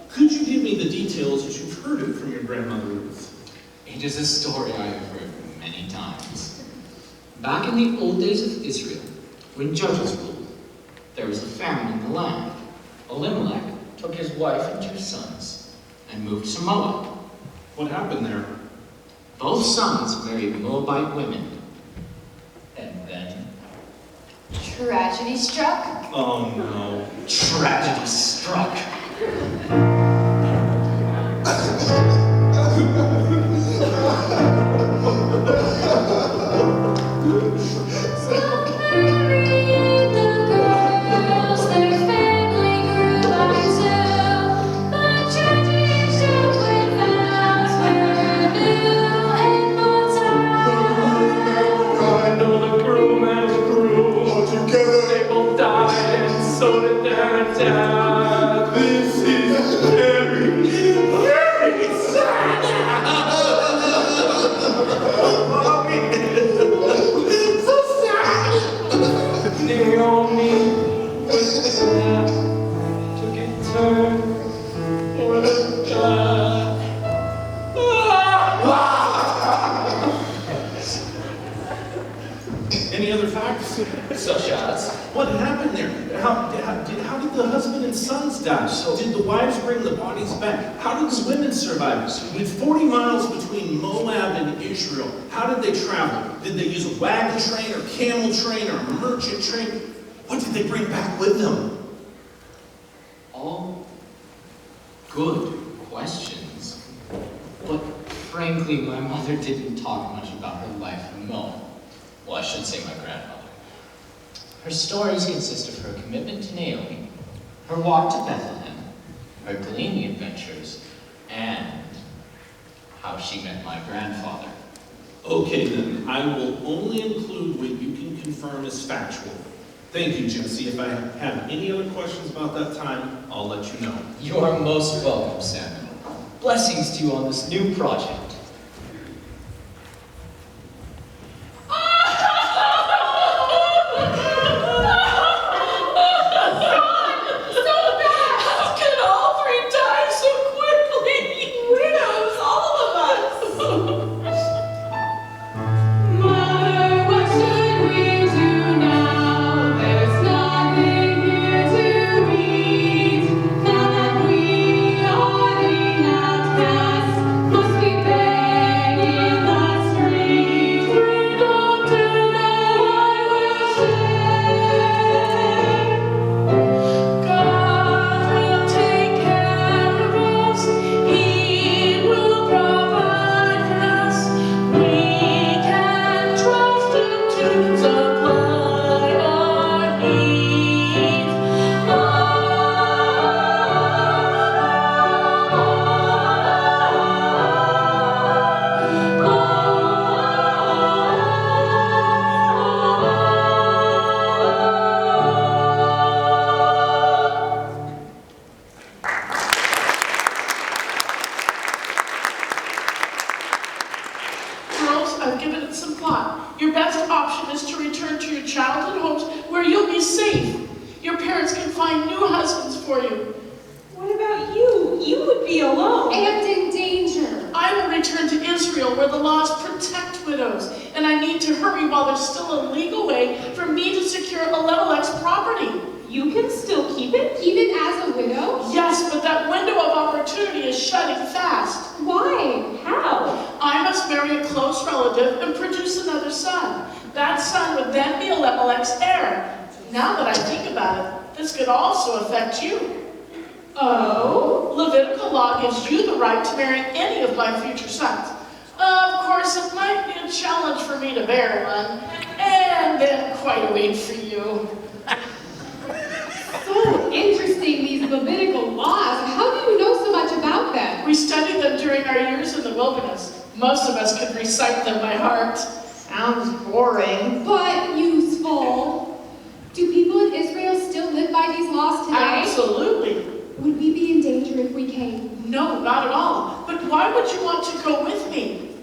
Could you give me the details as you've heard it from your grandmother Ruth? It is a story I have heard many times. Back in the old days of Israel, when judges ruled, there was a famine in the land. Elimelech took his wife and 2 sons and moved to Moab. What happened there? Both sons married Moabite women. And then... Tragedy struck? Oh no. Tragedy struck. This is very, very sad. So sad. Naomi was sad, took a turn for the bad. Any other facts? Such as? What happened there? How did the husband and sons die? Did the wives bring the bodies back? How did the women survive? With 40 miles between Moab and Israel, how did they travel? Did they use a wagon train or camel train or a merchant train? What did they bring back with them? All good questions. But frankly, my mother didn't talk much about her life in Moab. Well, I should say my grandmother. Her stories consist of her commitment to Naomi, her walk to Bethlehem, her gleaning adventures, and how she met my grandfather. Okay then, I will only include what you can confirm as factual. Thank you, Jesse. If I have any other questions about that time, I'll let you know. You are most welcome, Samuel. Blessings to you on this new project. So interesting. wilderness. Most of us could recite them by heart. Sounds boring. But useful. Do people in Israel still live by these laws today? Absolutely. Would we be in danger if we came? No, not at all. But why would you want to go with me?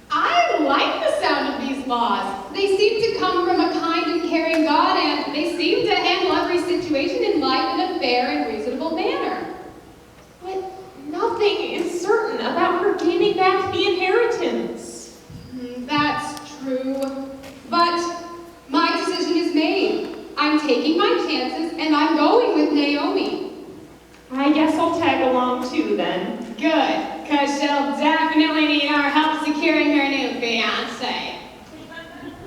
I like the sound of these laws. They seem to come from a kind and caring God, and they seem to handle every situation in life in a fair and reasonable manner. But nothing is certain about her gaining back the inheritance. That's true. But my decision is made. I'm taking my chances, and I'm going with Naomi. I guess I'll tag along too then. Good, because she'll definitely need our help securing her new fiancé.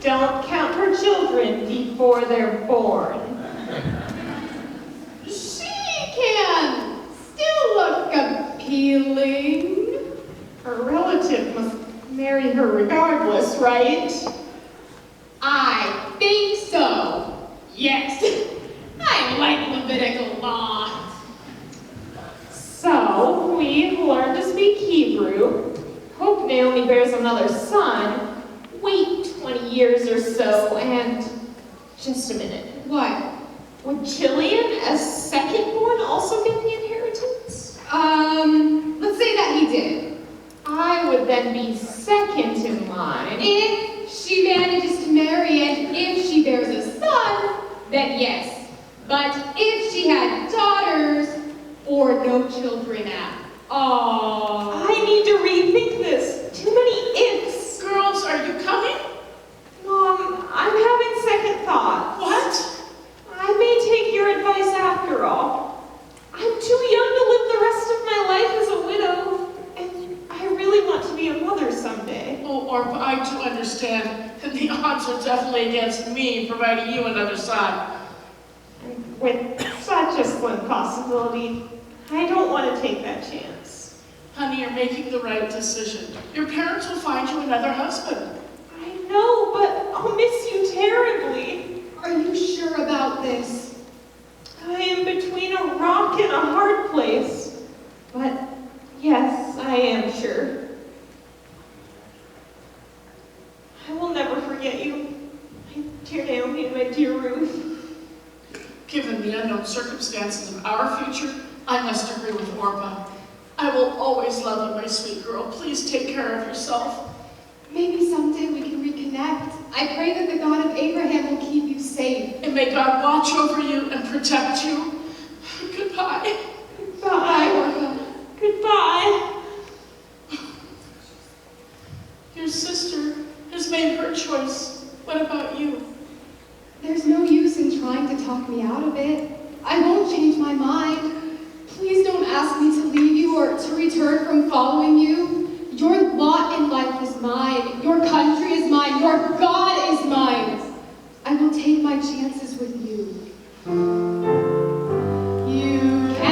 Don't count her children before they're born. She can still look appealing. Her relative must marry her regardless, right? I think so. Yes. I like Levitical law. So, we've learned to speak Hebrew. Hope Naomi bears another son. Wait 20 years or so, and just a minute. What? Would Chilian, as second-born, also get the inheritance? Let's say that he did. I would then be second in line. If she manages to marry and if she bears a son, then yes. But if she had daughters or no children at all. I need to rethink this. Too many ifs. Girls, are you coming? Mom, I'm having second thoughts. What? I may take your advice after all. I'm too young to live the rest of my life as a widow, and I really want to be a mother someday. Oh, Orpah, I do understand. The odds are definitely against me, providing you another son. With such a slim possibility, I don't want to take that chance. Honey, you're making the right decision. Your parents will find you another husband. I know, but I'll miss you terribly. Are you sure about this? I am between a rock and a hard place. But yes, I am sure. I will never forget you, my dear Naomi and my dear Ruth. Given the unknown circumstances of our future, I must agree with Orpah. I will always love you, my sweet girl. Please take care of yourself. Maybe someday we can reconnect. I pray that the God of Abraham will keep you safe. And may God watch over you and protect you. Goodbye. Goodbye, Orpah. Goodbye. Your sister has made her choice. What about you? There's no use in trying to talk me out of it. I won't change my mind. Please don't ask me to leave you or to return from following you. Your lot in life is mine. Your country is mine. Your God is mine. I will take my chances with you. You can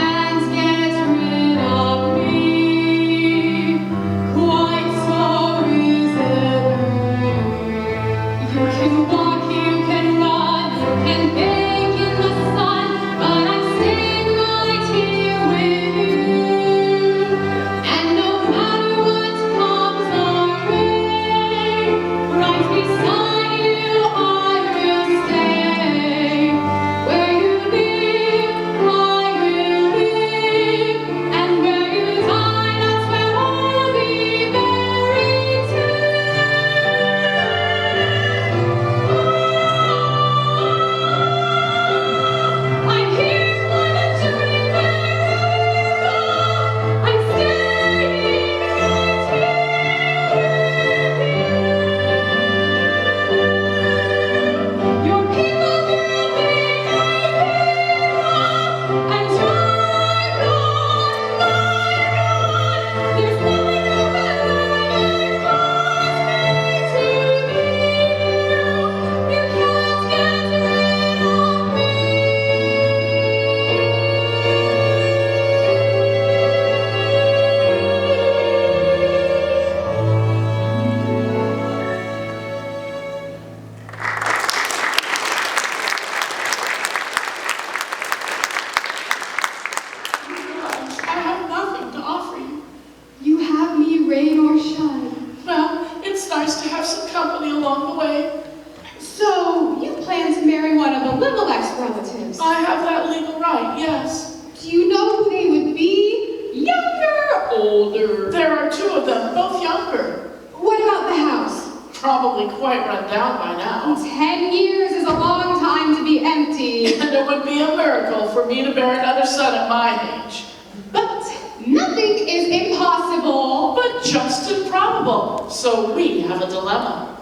I have that legal right, yes. Do you know who they would be? Younger, older. There are two of them, both younger. What about the house? Probably quite run down by now. 10 years is a long time to be empty. And it would be a miracle for me to bear another son at my age. But nothing is impossible. But just improbable. So we have a dilemma.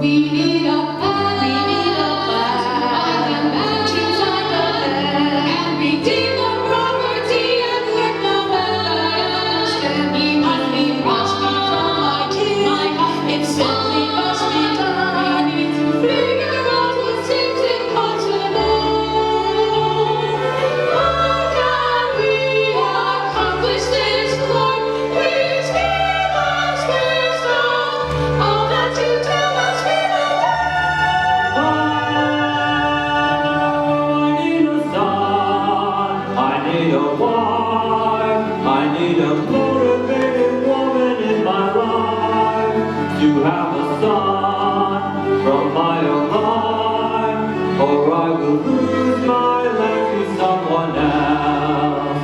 We need a plan. And redeem the property and work the land. He must be prospered from my king. It simply must be done. We need to figure out what seems impossible. How can we accomplish this, Lord? Please give us wisdom. All that you tell us we will do. I need a son, I need a wife, I need a motivated woman in my life to have a son from my own line, or I will lose my life to someone else.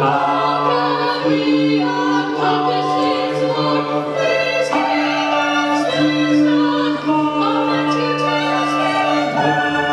How can we accomplish this, Lord? Please give us wisdom. All that you tell us we will do.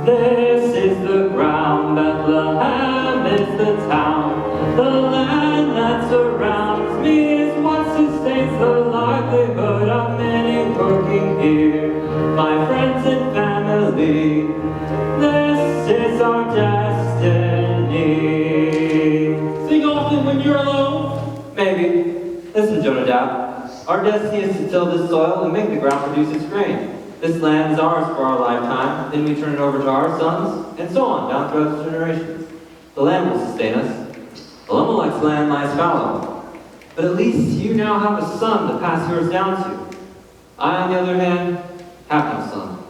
This is the ground, Bethlehem is the town. The land that surrounds me is what sustains the livelihood of many working here. My friends and family, this is our destiny. Sing often when you're alone? Maybe. Listen, Jonadab. Our destiny is to till this soil and make the ground produce its grain. This land is ours for our lifetime, then we turn it over to our sons, and so on, down throughout the generations. The land will sustain us. Elimelech's land lies fallow. But at least you now have a son to pass yours down to. I, on the other hand, have no son.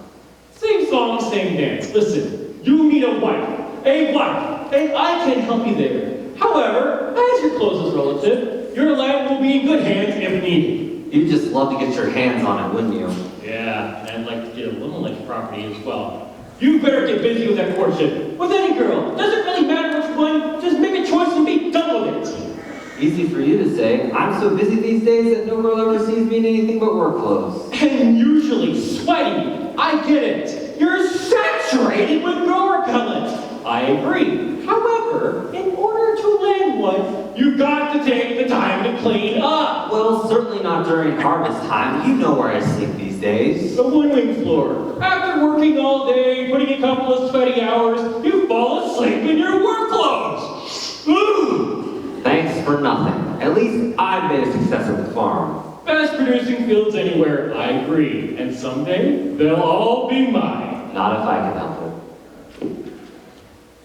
Same song, same dance. Listen, you need a wife, and I can help you there. However, as your closest relative, your land will be in good hands if needed. You'd just love to get your hands on it, wouldn't you? Yeah, and I'd like to get a little like property as well. You better get busy with that courtship. With any girl. Doesn't really matter which one. Just make a choice and be done with it. Easy for you to say. I'm so busy these days that no girl ever sees me in anything but work clothes. And usually sweaty. I get it. You're saturated with girl repellent. I agree. However, in order to land one, you got to take the time to clean up. Well, certainly not during harvest time. You know where I sleep these days. The wing floor. After working all day, putting a couple of sweaty hours, you fall asleep in your work clothes. Ooh. Thanks for nothing. At least I've made a success of the farm. Best producing fields anywhere, I agree. And someday, they'll all be mine. Not if I can help it.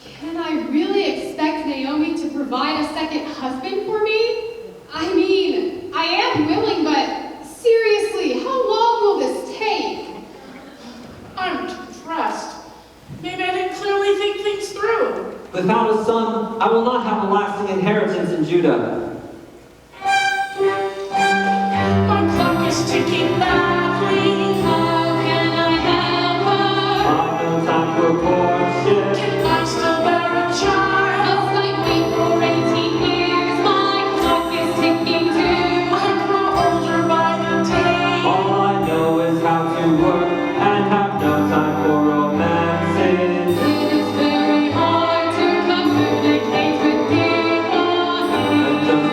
Can I really expect Naomi to provide a second husband for me? I mean, I am willing, but seriously, how long will this take? I'm depressed. Maybe I didn't clearly think things through. Without a son, I will not have a lasting inheritance in Judah. My clock is ticking badly. How can I help her? I've no time for courtship. Can I still bear a child? Just like me for 18 years, my clock is ticking too. I grow older by the day. All I know is how to work and have no time for romances. It's very hard to communicate with people. And just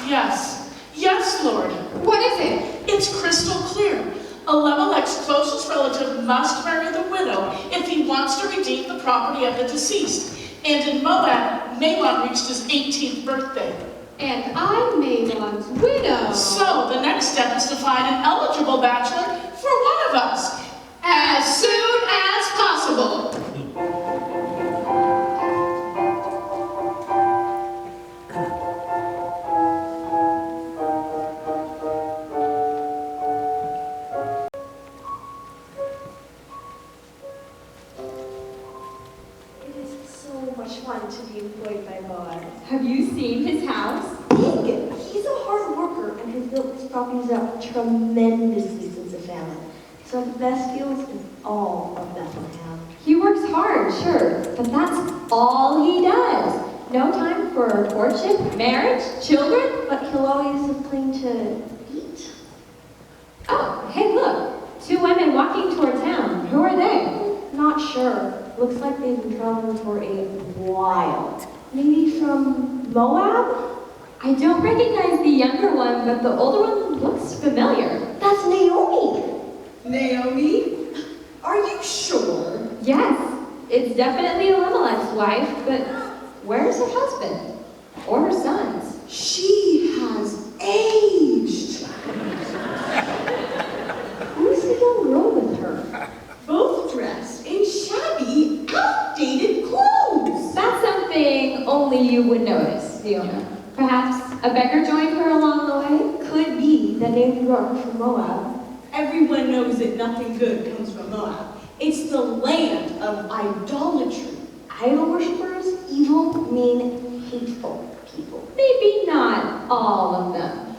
Yes. Yes, Lord. What is it? It's crystal clear. Elimelech's closest relative must marry the widow if he wants to redeem the property of the deceased. And in Moab, Mahlon reached his 18th birthday. And I'm Mahlon's widow. So the next step is to find an eligible bachelor for one of us. As soon as possible. It is so much fun to be employed by Boaz. Have you seen his house? Big! He's a hard worker and has built his properties up tremendously since the famine. Some of the best fields in all of Bethlehem. He works hard, sure, but that's all he does. No time for courtship, marriage, children. But he'll always have plenty to eat. Oh, hey, look. 2 women walking toward town. Who are they? Not sure. Looks like they've been traveling for a while. Maybe from Moab? I don't recognize the younger one, but the older one looks familiar. That's Naomi. Naomi? Are you sure? Yes, it's definitely Elimelech's wife, but where's her husband? Or her sons? She has aged. Who's the young girl with her? Both dressed in shabby, outdated clothes. That's something only you would notice, Fiona. Perhaps a beggar joined her along the way? Could be that Naomi brought her from Moab. Everyone knows that nothing good comes from Moab. It's the land of idolatry. Idol worshippers, evil, mean, hateful people. Maybe not all of them.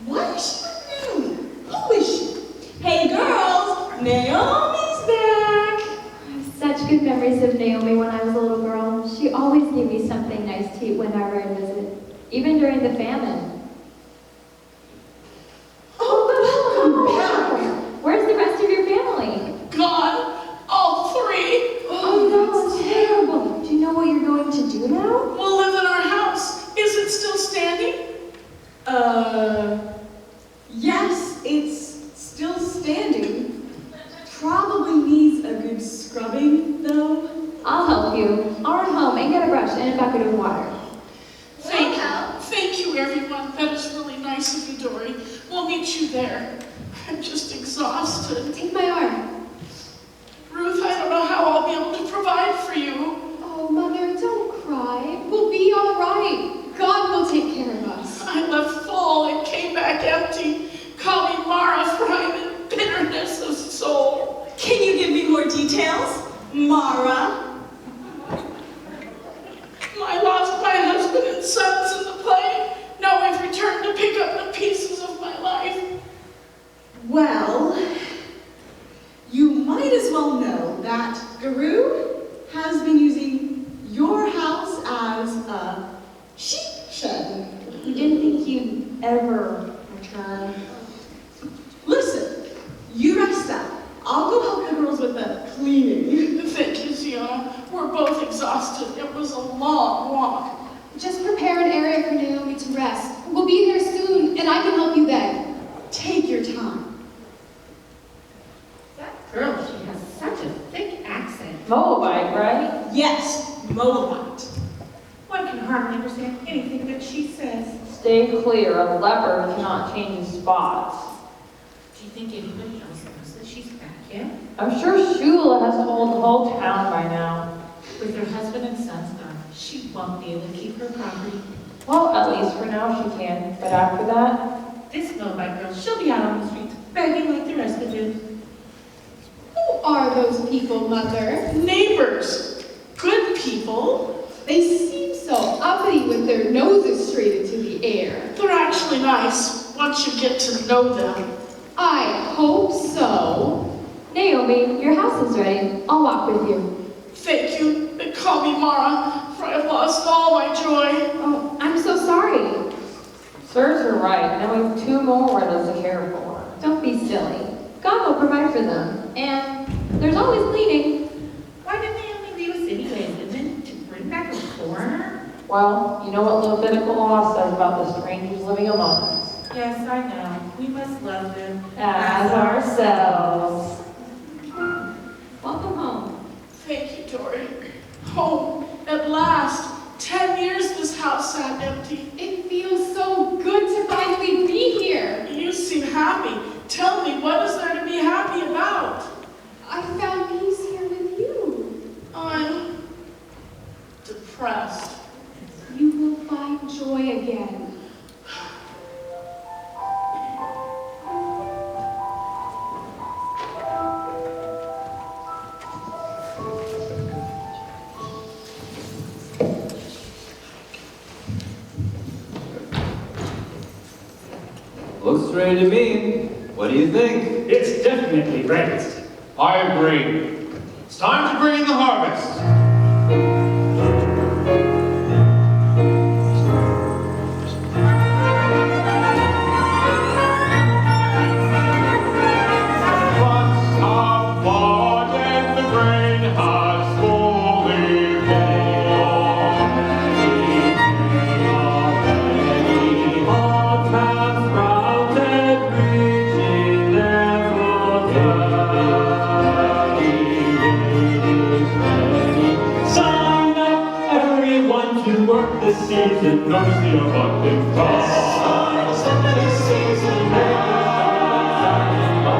Why is she with Naomi? Who is she? Hey girls, Naomi's back. I have such good memories of Naomi when I was a little girl. She always gave me something nice to eat whenever I visited, even during the famine. Where's the rest of your family? Gone. All 3. Oh no, it's terrible. Do you know what you're going to do now? We'll live in our house. Is it still standing? Yes, it's still standing. Probably needs a good scrubbing, though. I'll help you. I'll run home and get a brush and a bucket of water. Thank you, everyone. That is really nice of you, Dory. We'll meet you there. I'm just exhausted. Take my arm. Ruth, I don't know how I'll be able to provide for you. Oh, Mother, don't cry. We'll be all right. God will take care of us. I left full and came back empty. Call me Mara, for I'm in bitterness of soul. Can you give me more details, Mara? I lost my husband and sons in the plague. Now I've returned to pick up the pieces of my life. Well, you might as well know that Guru has been using your house as a sheep shed. You didn't think you'd ever return. Listen, you rest up. I'll go help the girls with the cleaning. Thank you, Ziona. We're both exhausted. It was a long walk. Just prepare an area for Naomi to rest. We'll be there soon, and I can help you then. Take your time. That girl, she has such a thick accent. Moabite, right? Yes, Moabite. One can hardly understand anything that she says. Stay clear. A leopard cannot change spots. Do you think anybody else knows that she's back yet? I'm sure Shula has told the whole town by now. With her husband and sons gone, she won't be able to keep her property. Well, at least for now she can. But after that, This Moabite girl, she'll be out on the streets begging like the rest of you. Who are those people, Mother? Neighbors. Good people. They seem so uppity with their noses straight into the air. They're actually nice once you get to know them. I hope so. Naomi, your house is ready. I'll walk with you. Thank you. They call me Mara, for I've lost all my joy. Oh, I'm so sorry. serves her right. Now we have 2 more widows to care for. Don't be silly. God will provide for them. And there's always cleaning. Why did they only leave us anyways? And then to bring back a foreigner? Well, you know what Levitical law says about the strangers living among us. Yes, I know. We must love them As ourselves. Welcome home. Thank you, Dory. Home, at last. 10 years this house sat empty. It feels so good to finally be here. You seem happy. Tell me, what is there to be happy about? I found peace here with you. I'm depressed. You will find joy again. Looks ready to me. What do you think? It's definitely raised. I agree. It's time to bring in the harvest. This season, notice the abundant crop. Somebody's season bring the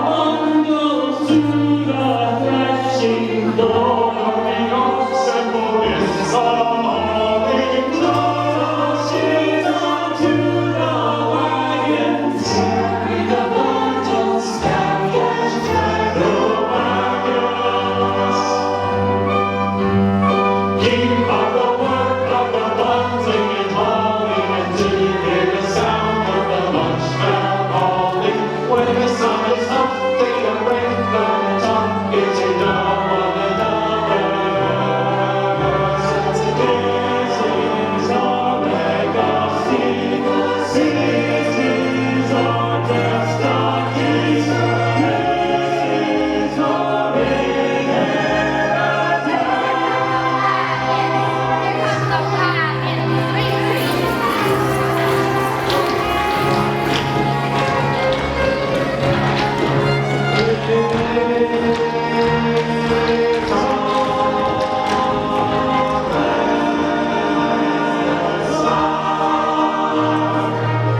bundles to the threshing floor. The obstacle is falling close. She's onto the wagons. Carry the bundles, stack and drag the wagons. Keep up the work of the bundling and hauling until you hear the sound of the lunch bell calling. When the sun is up, take a break from the top. It's your double and double. Seasons are legacy. Seasons are destiny. Seasons are inheritance.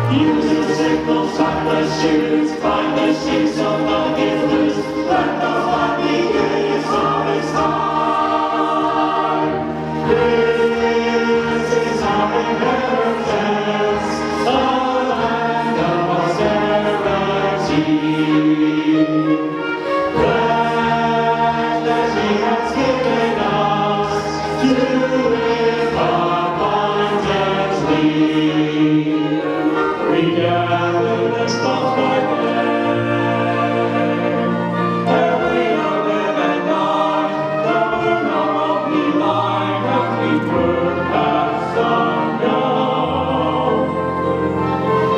Use the signals and the shoes, find the sheep so they'll get loose. Let the fun begin, it's always time. This is our inheritance, a land of austerity. Land as He has given us to live abundantly. We gather this stuff by day, where we are live and die, the moon our only light as we work past sundown.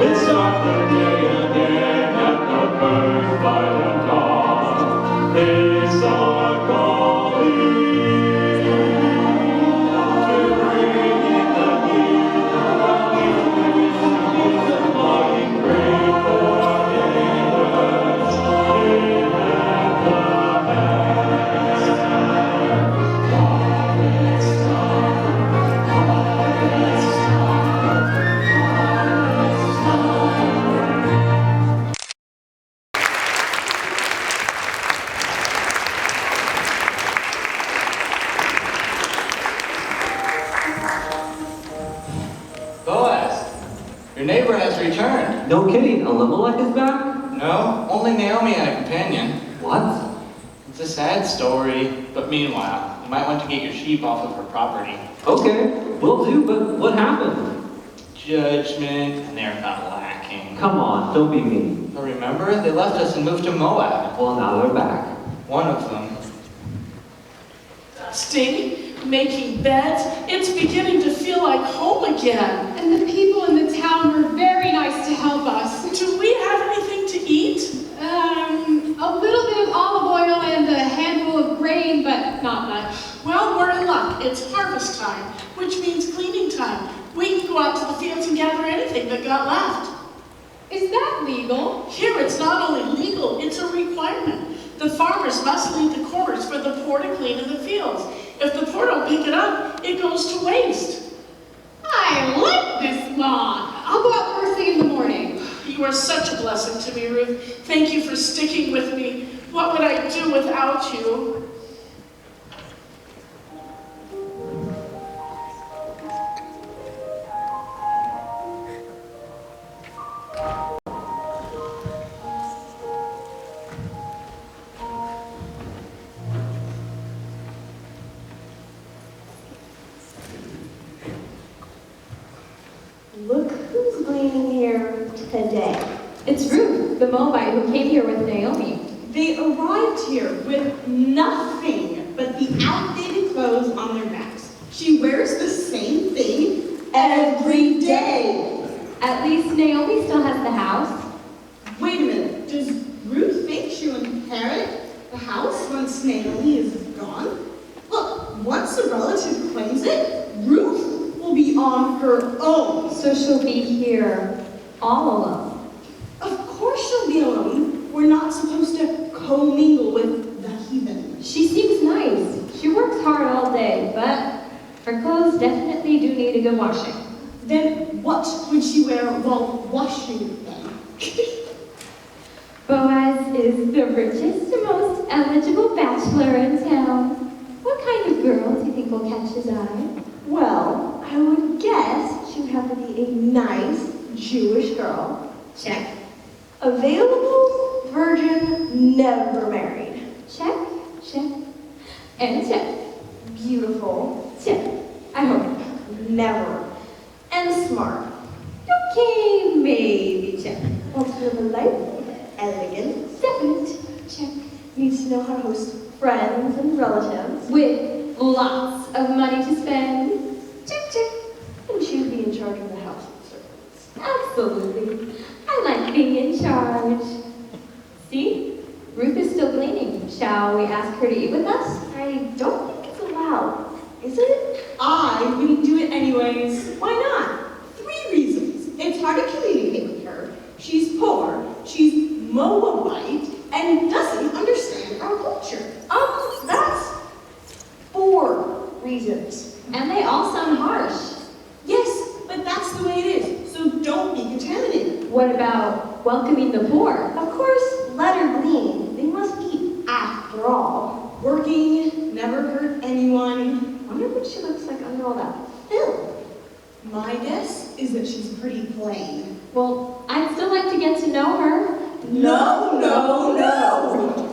It's not the day again at the birth by the dawn. It's our calling to bring in the new, the flying grain for our neighbors in Boaz, your neighbor has returned. No kidding, Elimelech is back? No, only Naomi and a companion. What? It's a sad story, but meanwhile, you might want to get your sheep off of her property. Okay, will do, but what happened? Judgment, and they're not lacking. Come on, don't be mean. But remember, they left us and moved to Moab. Well, now they're back. One of them. Dusting, making beds, it's beginning to feel like home again. And the people in the town were very nice to help us. Do we have anything to eat? A little bit of olive oil and a handful of grain, but not much. Well, we're in luck. It's harvest time. everything that got left. Is that legal? Here, it's not only legal, it's a requirement. The farmers must leave the corners for the poor to clean in the fields. If the poor don't pick it up, it goes to waste. I like this law. I'll go out first thing in the morning. You are such a blessing to me, Ruth. Thank you for sticking with me. What would I do without you? Look who's gleaning here today. It's Ruth, the Moabite who came here with Naomi. They arrived here with nothing but the outdated clothes on their backs. She wears the same thing every day. At least Naomi still has the house. Wait a minute, does Ruth think she'll inherit the house once Naomi is gone? Look, once a relative claims it, Ruth will be on her own. So she'll be here all alone. Of course she'll be alone. We're not supposed to commingle with the heathen. She seems nice. She works hard all day, but her clothes definitely do need a good washing. Then what would she wear while washing them? Boaz is the richest and most eligible bachelor in town. What kind of girl do you think will catch his eye? Well, I would guess she would have to be a nice Jewish girl. Check. Available, virgin, never married. Check, check, and check. Beautiful. Check. I hope. Never. And smart. Okay, maybe check. Wants to live a life. Elegant. Definite. Check. Needs to know how to host friends and relatives. With lots of money to spend. Check, check. And she would be in charge of the house and servants. Absolutely. I like being in charge. See? Ruth is still cleaning. Shall we ask her to eat with us? I don't think it's allowed. Is it? I wouldn't do it anyways. Why not? 3 reasons. It's hard to communicate with her. She's poor. She's Moabite and doesn't understand our culture. That's 4 reasons. And they all sound harsh. Yes, but that's the way it is. So don't be contaminated. What about welcoming the poor? Of course, let her glean. They must eat after all. Working never hurt anyone. Wonder what she looks like under all that film. My guess is that she's pretty plain. Well, I'd still like to get to know her. No, no, no!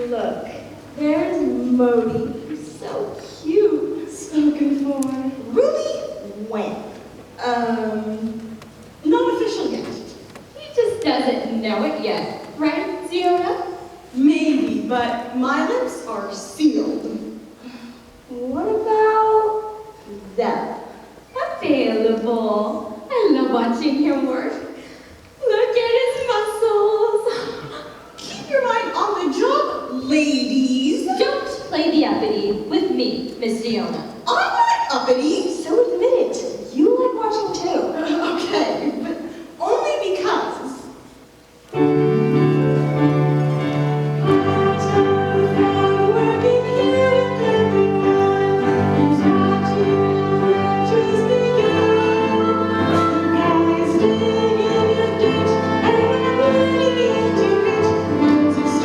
Look, there's Modi. He's so cute. Spoken for. Really? When? Not official yet. He just doesn't know it yet. Right, Ziona? Maybe, but my lips are sealed. What about them? Available. I love watching him work. Look at his muscles. Keep your mind on the job, ladies. Don't play the uppity with me, Miss Ziona. I'm not uppity. So admit it. You like watching too. Okay, but only because. Just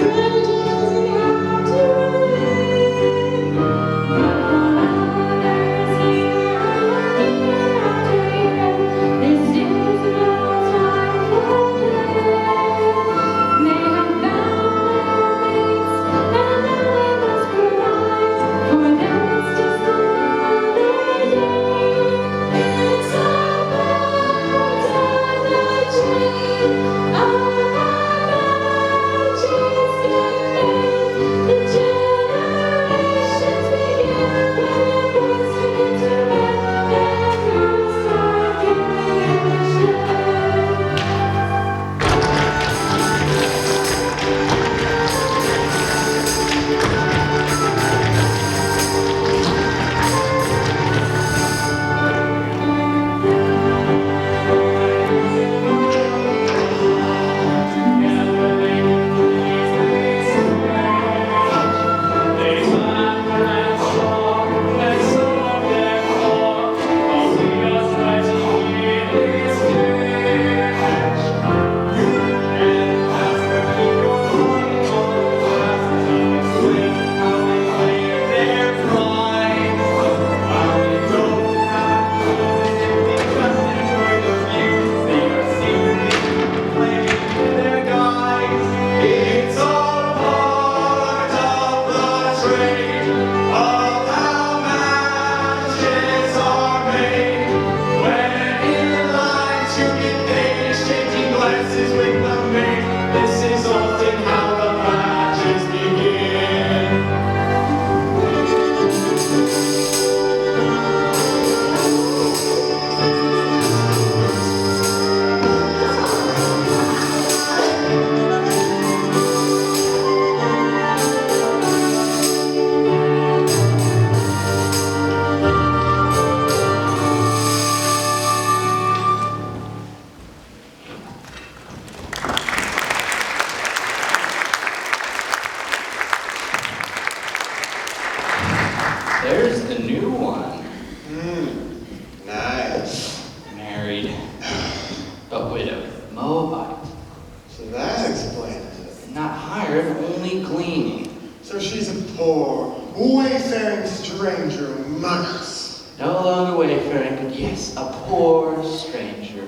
her if only gleaning. So she's a poor, wayfaring stranger among us. No longer wayfaring, but yes, a poor stranger.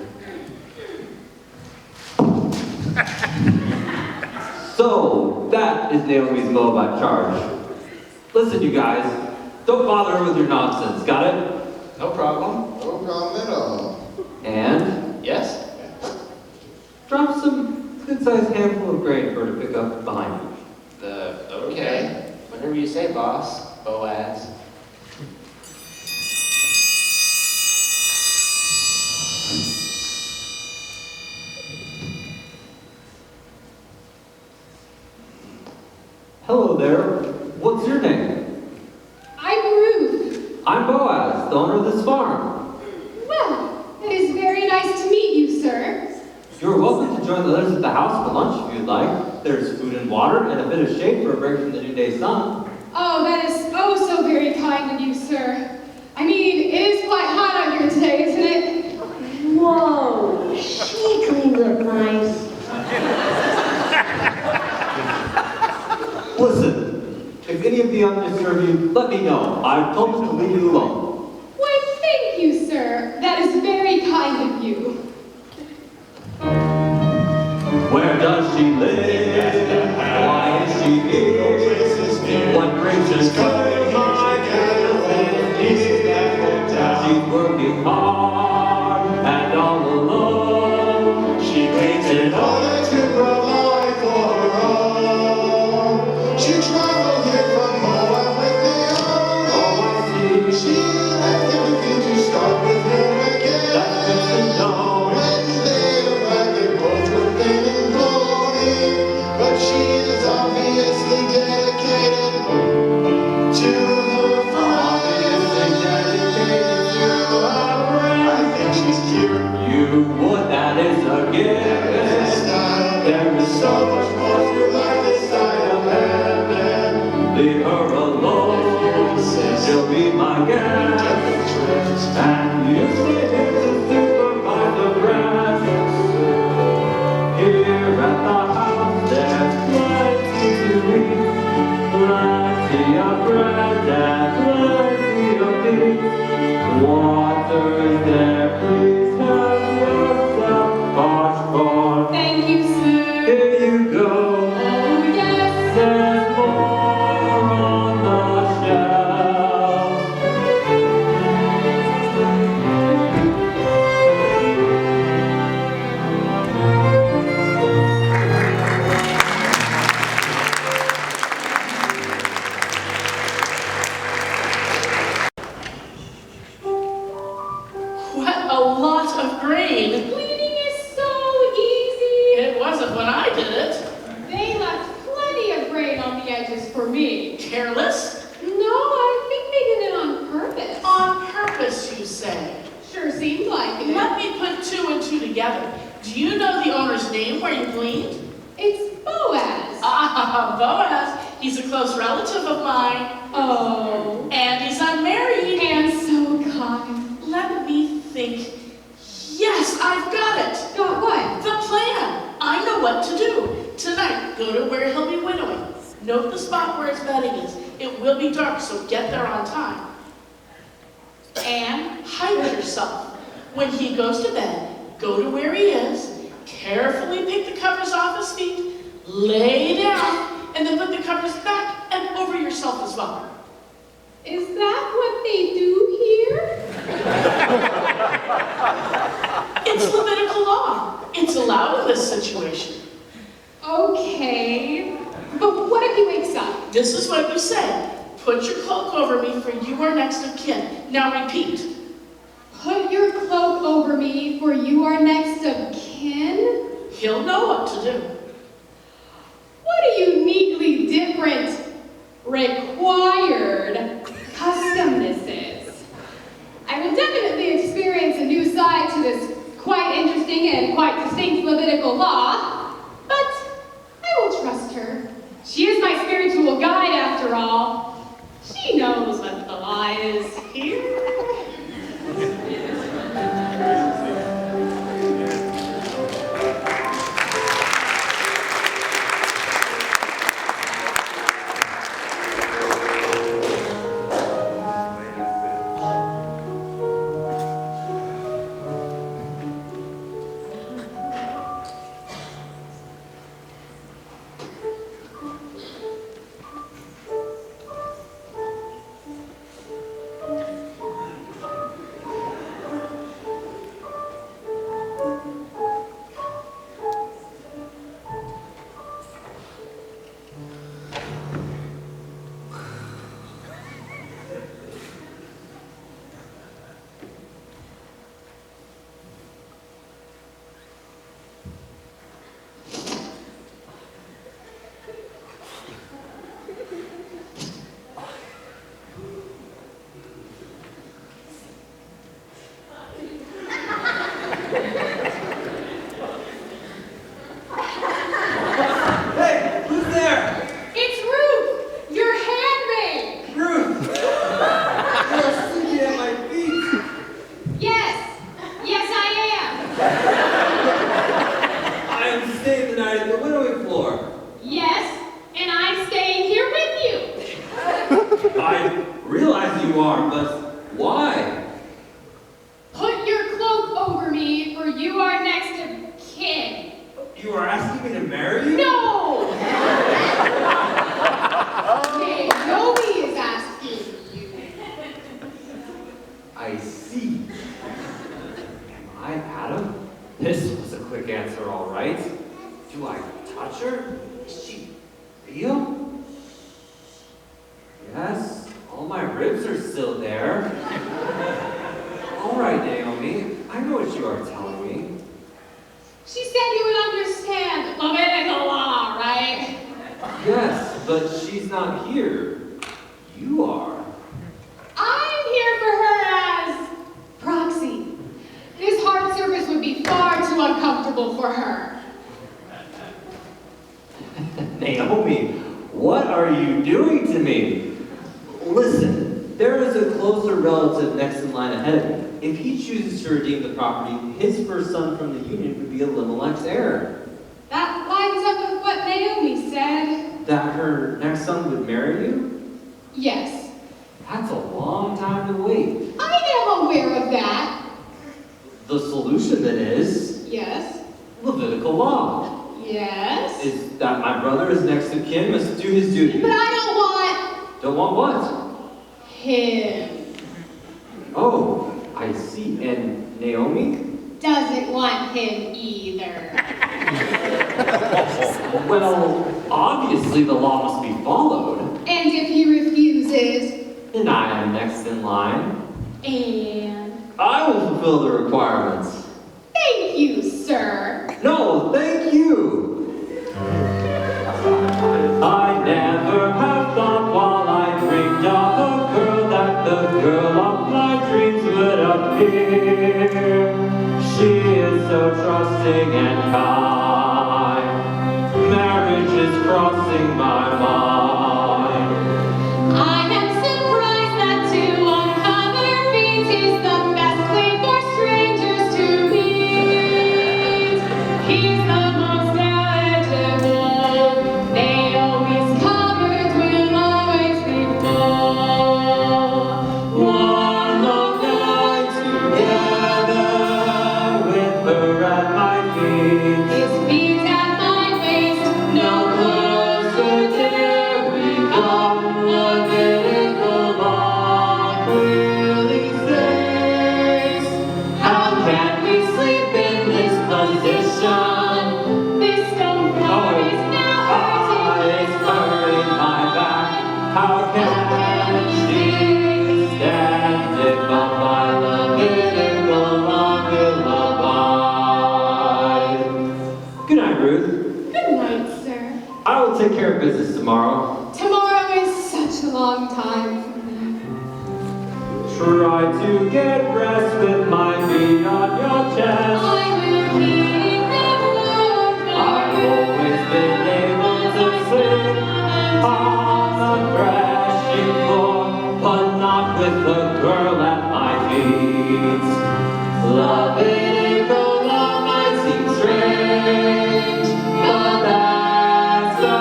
So, that is Naomi's Moabite charge. Listen, you guys, don't bother her with your nonsense, got it? No problem. No problem at all. And Yes? drop some good-sized handful of grain for her to pick up behind you. Okay. Whatever you say, boss. Boaz. Hello there. What's your name? I'm Ruth. I'm Boaz, the owner of this farm. Well, it is very nice to meet you, sir. You're welcome to join the others at the house for lunch if you'd like. There's food and water and a bit of shade for a break from the noonday sun. Oh, that is oh so very kind of you, sir. I mean, it is quite hot out here today, isn't it? Whoa, she cleans up nice. Listen, if any of the others disturb you, let me know. I've told them to leave you alone. Why, thank you, sir. That is very kind of you. Where does she live? Why is she here? What brings her to She's working hard and all alone. She waits in order to provide for her own. She traveled here from Moab with Naomi. She left everything to start with him again. That's good to know. When they arrived, they both were thin and bony. But she is obviously dedicated to her friend. I think she's cute. You would, that is a gift. There is so much more to life this side of heaven. Leave her alone. She'll be my guest. And you stay here to supervise the rest. Here at the house, there's plenty to eat. Plenty of bread and plenty of meat. Water is there, please have yourself washboard. Thank you, sir. Here you go. Oh, yes. There's more on the shelf. What a lot of grain. Cleaning is so easy. It wasn't when I did it. They left plenty of grain on the edges for me. Careless? No, I think they did it on purpose. On purpose, you say. Sure seems like it. Let me put two and two together. Do you know the owner's name where you gleaned? It's Boaz. Ah, Boaz. He's a close relative of mine. Oh. And he's unmarried. And so kind. Let me think. Yes, I've got it. Got what? The plan. I know what to do. Tonight, go to where he'll be winnowing. Note the spot where his bedding is. It will be dark, so get there on time. And hide yourself. When he goes to bed, go to where he is, carefully pick the covers off his feet, lay down, and then put the covers back and over yourself as well. Is that what they do here? It's Levitical law. It's allowed in this situation. Okay. But what if he wakes up? This is what you say. Put your cloak over me, for you are next of kin. Now repeat. Put your cloak over me, for you are next of kin? He'll know what to do. What a uniquely different, required custom this is. I will definitely experience a new side to this quite interesting and quite distinct Levitical law, but I will trust her. She is my spiritual guide after all. She knows what the law is here. Feel? Yes, all my ribs are still there. All right, Naomi, I know what you are telling me. She said you would understand Levitical law, right? Yes, but she's not here. You are. I'm here for her as proxy. This heart service would be far too uncomfortable for her. Naomi, what are you doing to me? Listen, there is a closer relative next in line ahead of me. If he chooses to redeem the property, his first son from the union would be Elimelech's heir. That lines up with what Naomi said. That her next son would marry you? Yes. That's a long time to wait. I am aware of that. The solution then is Yes. Levitical law. Yes. Is that my brother is next of kin must do his duty. But I don't want Don't want what? him. Oh, I see. And Naomi? Doesn't want him either. Well, obviously the law must be followed. And if he refuses, And I am next in line. and I will fulfill the requirements. thank you, sir. No, thank you. I never have thought while I dreamed of a girl that the girl of my dreams would appear. She is so trusting and kind. Marriage is crossing my mind. I am surprised that to uncover feet is the best way for strangers to meet. He's the most eligible. Naomi's covered will always be full. One long night together with her at my feet. His feet at my waist, No closer dare we come. Levitical law clearly states. How can we sleep in this position? this stone floor is now It's hurting my back. How can she stand if by Levitical law will abide? Good night, Ruth. Good night, sir. I will take care of business tomorrow. Tomorrow is such a long time from Try to get rest with my feet on your chest. I will keep them warm. I've always been able to sleep on the threshing floor, but not with a girl at my feet. Levitical law might seem strange, but that's the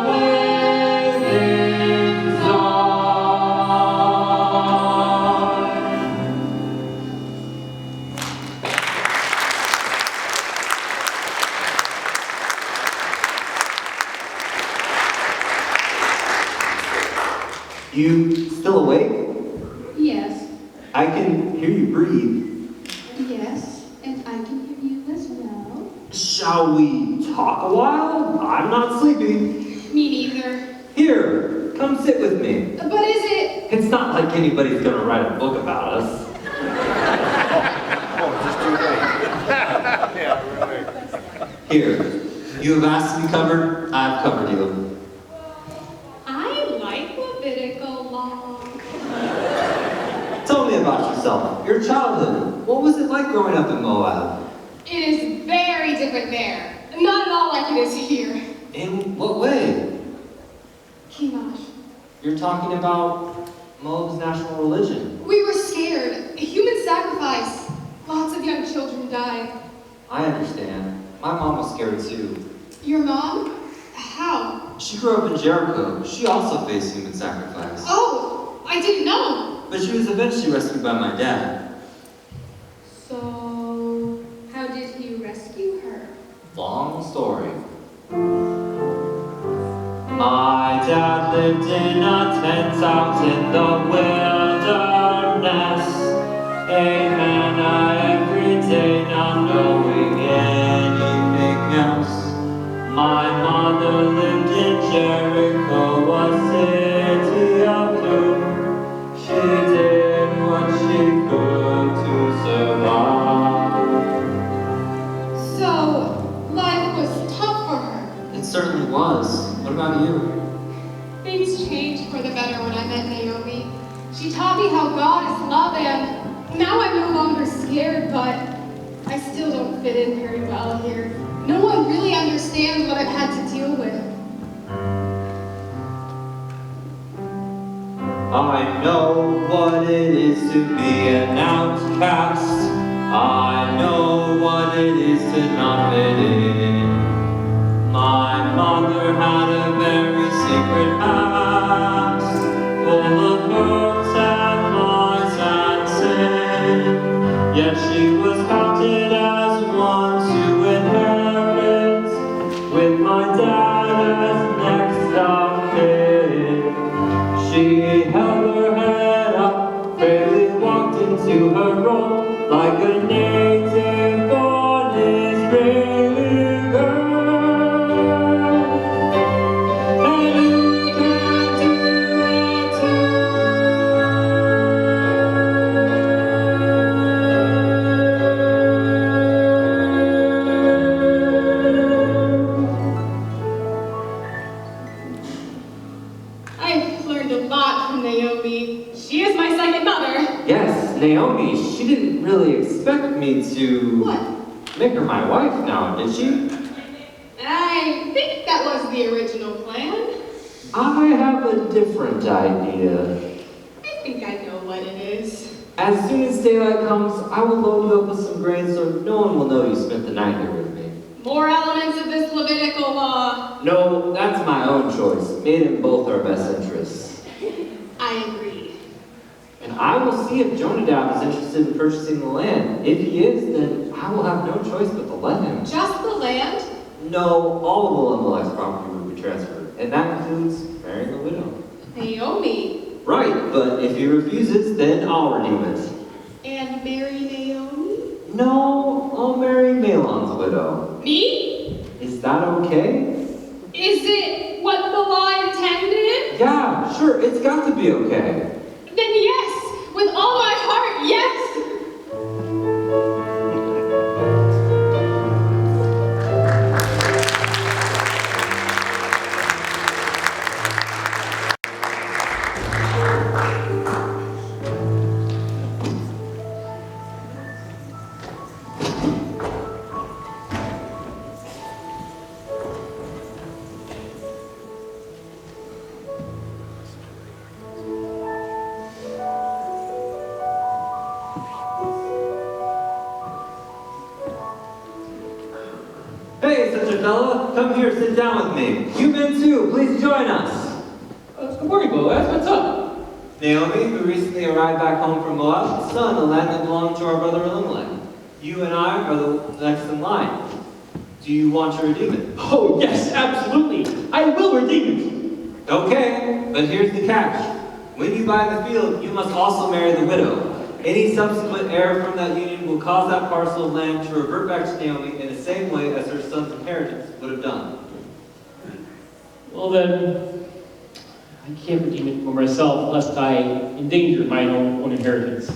way things are. You still awake? Yes, I can hear you breathe. yes, and I can hear you as well. Shall we talk a while? I'm not sleepy. Me neither. Here, come sit with me. But is it? It's not like anybody's gonna write a book about us. Here, you have asked to be covered, I've covered you. I like Levitical law. Tell me about yourself, your childhood. What was it like growing up in Moab? It is very different there. Not at all like it is here. In what way? Kimash. You're talking about Moab's national religion. We were scared. A human sacrifice. Lots of young children died. I understand. My mom was scared too. Your mom? How? She grew up in Jericho. She also faced human sacrifice. Oh, I didn't know. But she was eventually rescued by my dad. So, how did he rescue her? Long story. My dad lived in a tent out in the wilderness. Ate manna every day, not knowing anything else. My mother lived in Jericho. about you? Things changed for the better when I met Naomi. She taught me how God is love, and now I'm no longer scared, but I still don't fit in very well here. No one really understands what I've had to deal with. I know what it is to be an outcast. I know what it is to not fit in. My mother had a very secret past, full of hurts and lies and sin. Yet she was counted as one to inherit, with my dad as next of kin. She held her head up, bravely walked into her role, like a native born Israeli girl. And who can do it I've learned a lot from Naomi. She is my second mother. Yes, Naomi, she didn't really expect me to make her my wife now, did she? I think that was the original plan. I have a different idea. I think I know what it is. As soon as daylight comes, I will load you up with some grain so no one will know you spent the night here with me. More elements of this Levitical law. No, that's my own choice, made in both our best interests. I agree. And I will see if Jonadab is interested in purchasing the land. If he is, then I will have no choice but to let him. Just the land? No, all of Elimelech's property will be transferred, and that includes marrying a widow. Naomi. Right, but if he refuses, then I'll redeem it. And marry Naomi? No, I'll marry Malon's widow. Me? Is that okay? Is it what the law intended? Yeah, sure, it's got to be okay. Then yes, with all my heart, yes! Hey, such a fella, come here, sit down with me. You men too, please join us. Good morning, Boaz. What's up? Naomi, who recently arrived back home from Moab, son, the land that belonged to our brother Elimelech. You and I are the next in line. Do you want to redeem it? Oh, yes, absolutely. I will redeem it. Okay, but here's the catch. When you buy the field, you must also marry the widow. Any subsequent heir from that union will cause that parcel of land to revert back to Naomi in the same way as her son's inheritance would have done. Well then, I can't redeem it for myself lest I endanger my own inheritance.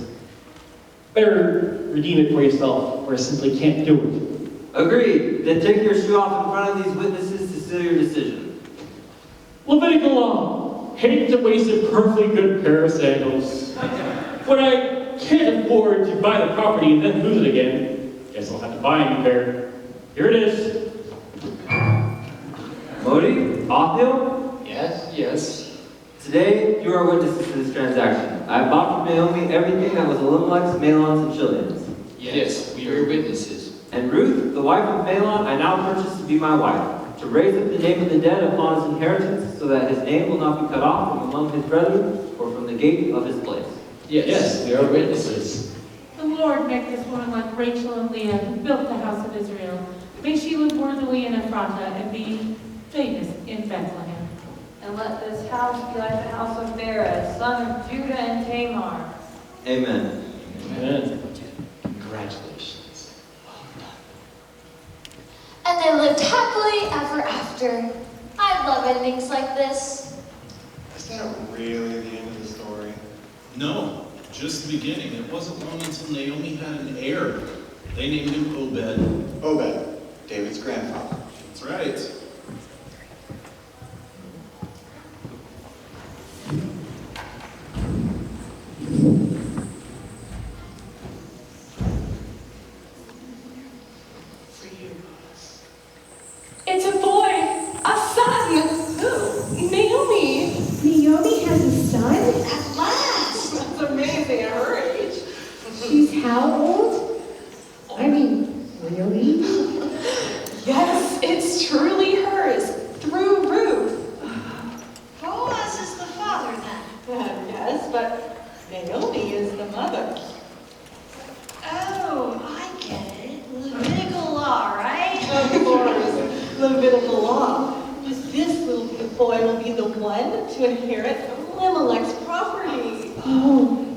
Better redeem it for yourself, or I simply can't do it. Agreed. Then take your shoe off in front of these witnesses to seal your decision. Levitical law. Hate to waste a perfectly good pair of sandals. When I can't afford to buy the property and then lose it again, guess I'll have to buy a new pair. Here it is. Modi, Othniel? Yes. Today, you are witnesses to this transaction. I have bought from Naomi everything that was Elimelech's, Malon's, and Chilion's. Yes, we are witnesses. And Ruth, the wife of Malon, I now purchase to be my wife, to raise up the name of the dead upon his inheritance, so that his name will not be cut off from among his brethren, or from the gate of his place. Yes, we are witnesses. The Lord make this woman like Rachel and Leah, who built the house of Israel. May she live worthily in Ephrathah and be famous in Bethlehem. And let this house be like the house of Perez, son of Judah and Tamar. Amen. Amen. Congratulations. And they lived happily ever after. I love endings like this. Is that really the end of the story? No, just the beginning. It wasn't long until Naomi had an heir. They named him Obed. Obed, David's grandfather. That's right. boy will be the one to inherit Elimelech's property. Oh,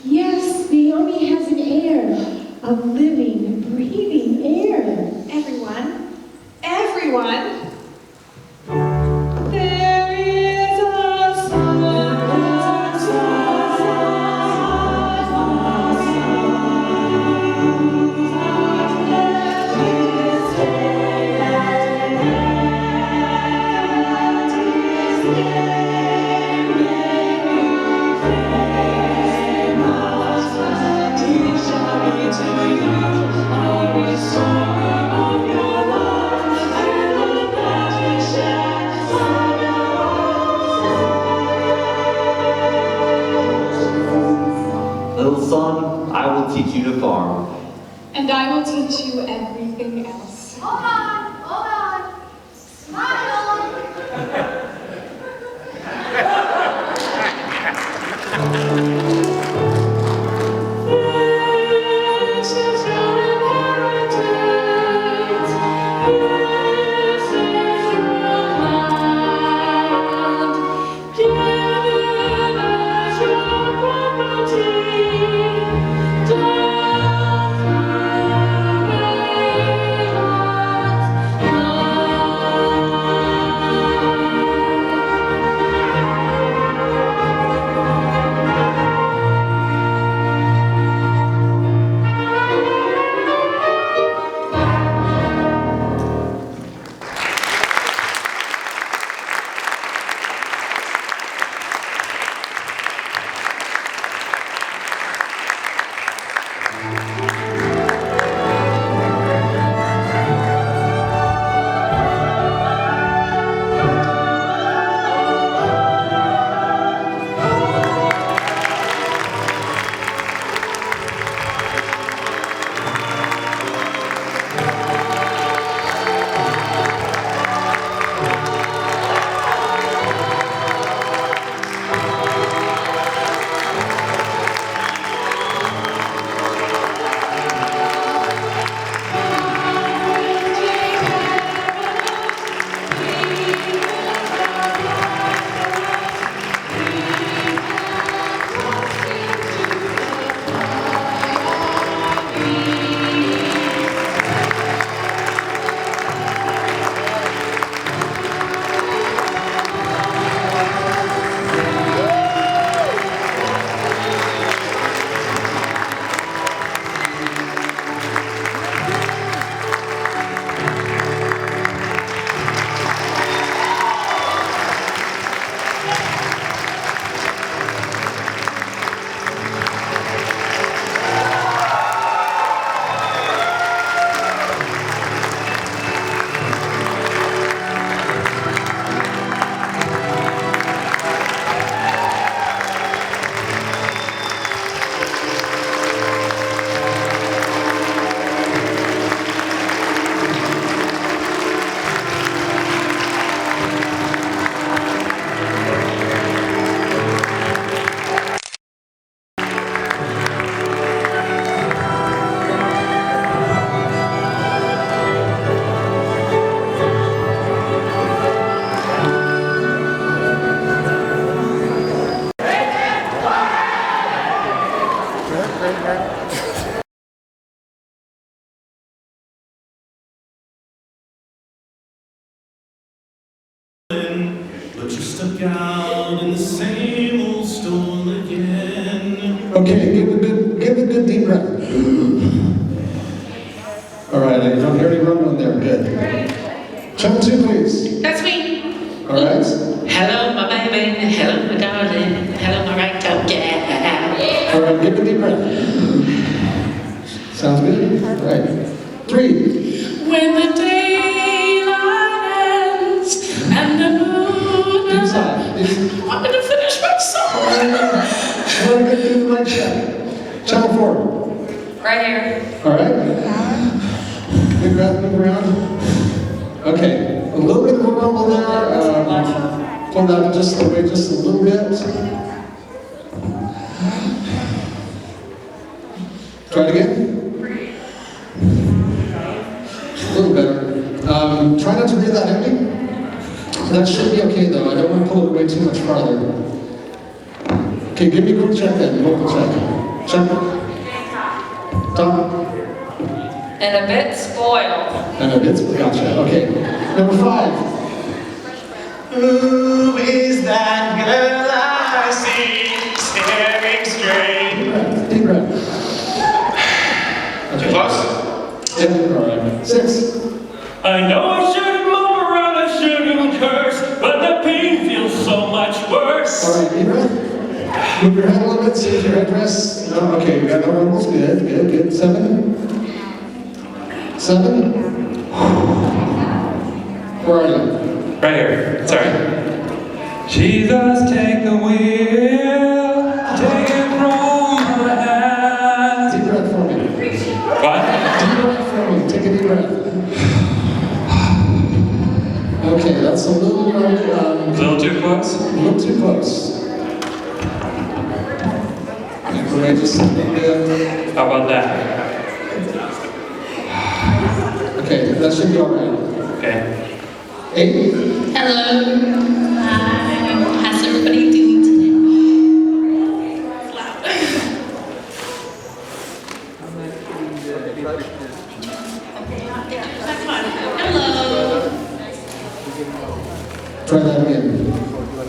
yes, Naomi has an heir, a living, breathing heir. Everyone, there is a son. Little son, I will teach you to farm. And I will teach you everything else. Hold on. Smile. But you're stuck out in the same old storm again. Okay, give a good deep breath. All right, I don't hear any rumbling there. Good. Channel 2, please. That's me. All right. Hello, my baby. Hello, my darling. Hello, my right-toe gal. All right, give a deep breath. Sounds good? All right. 3. When the daylight ends and the moon... Deep sigh. I'm going to finish my song. I want to get through the mic check. Channel 4. Right here. All right. Big breath, move around. Okay. A little bit of a rumble there. Pull that just away just a little bit. Try it again. A little better. Try not to breathe that heavy. That should be okay though, I don't want to pull it away too much farther. Okay, give me a quick check then, vocal check. Check. Tom? And a bit spoiled. And a bit, gotcha, okay. Number 5. Who is that girl I see staring straight? Deep breath. Too close? Yeah, all right. 6. I know I shouldn't move around, I shouldn't curse, but the pain feels so much worse. All right, deep breath. Move your head a little bit, see if your headdress. No, okay, we got no rumbles. Good, good, good. 7. 7. Where are you? Right here. Sorry. Jesus, take the wheel, take it from my hands. Deep breath for me. What? Deep breath for me. Take a deep breath. Okay, that's a little too close? A little too close. Courageous. How about that? Okay, that should be all right. Okay. 8. Hello. Hi. How's everybody doing today? Hello. Try that again.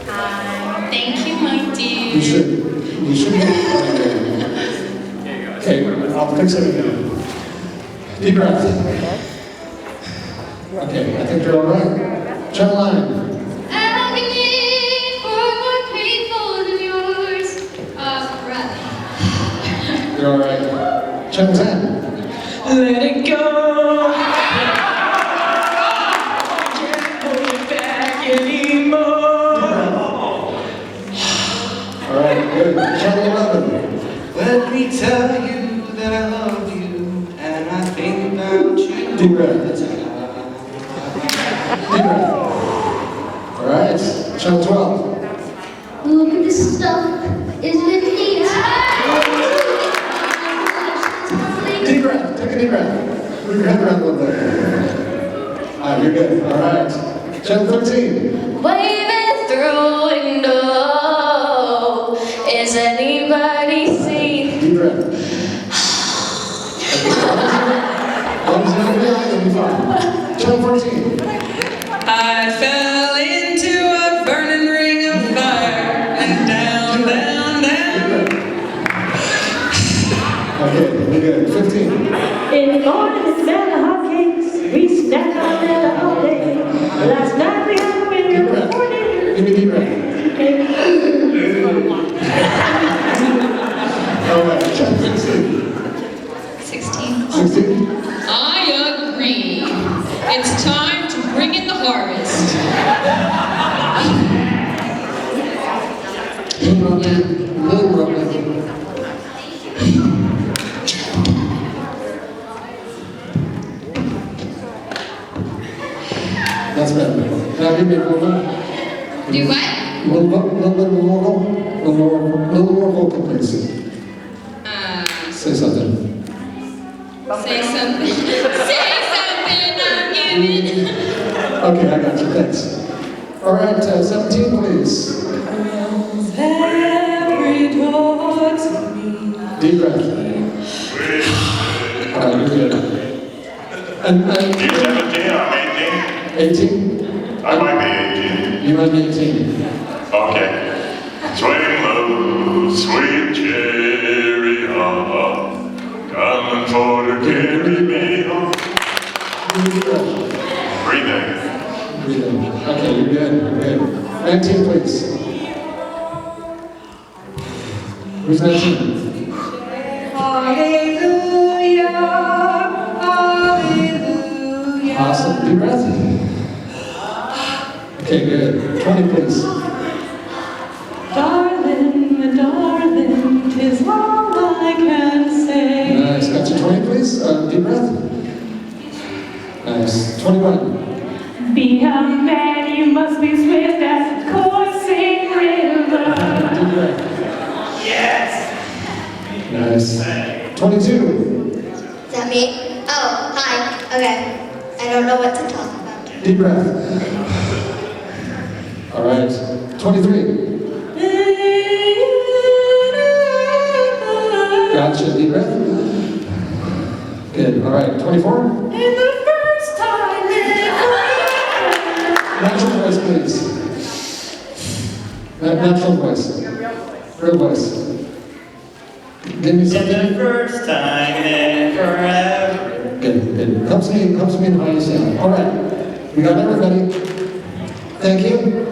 Hi. Thank you, my dear. You should be okay, I'll fix it again. Deep breath. Okay, I think you're all right. Channel 9. Agony for more painful than yours. Breath. You're all right. Channel 10. Let it go. All right, good. Channel 11. Let me tell you that I love you, and I think about you. Deep breath. Deep breath. All right, channel 12. Look at this stuff. Isn't it neat? Deep breath. Take a deep breath. Move your head around a little bit. All right, you're good. All right. Channel 13. Waving through a window. Is anybody seen? Deep breath. Lungs in the eye, you'll be fine. Channel 14. I fell into a burning ring of fire and down, down, down. Okay, we're good. 15. In the morning, it's smell of hot cakes. We snack on that all day. Last night we had a winter for dinner. Give me deep breath. All right, channel 16. 16. 16. I agree. It's time to bring in the harvest. Little Roman. That's better. Now give me a little bit. Do what? Little bit more vocal, please. Say something. Say something. Say something, I'm giving. Okay, I got you. Thanks. All right, 17, please. Deep breath. All right, you're good. And You're 17, I'm 18. 18? I might be 18. You might be 18. Okay. Swing low, sweet chariot, coming for to carry me home. Breathe in. Breathe in. Okay, you're good. You're good. 19, please. Who's 19? Hallelujah, hallelujah. Awesome. Deep breath. Okay, good. 20, please. Darling, darling, 'tis all I can say. Nice. Got you 20, please. Deep breath. Nice. 21. Be a man, you must be swift as a coursing river. Deep breath. Yes. Nice. 22. Is that me? Oh, hi. Okay. I don't know what to talk about. Deep breath. right, 23. Gotcha, deep breath. Good, all right, 24. And the first time Natural voice, please. Natural voice. Real voice. Give me something. The first time in forever. Good, good. Helps me in how you sound. All right, we got everybody. Thank you.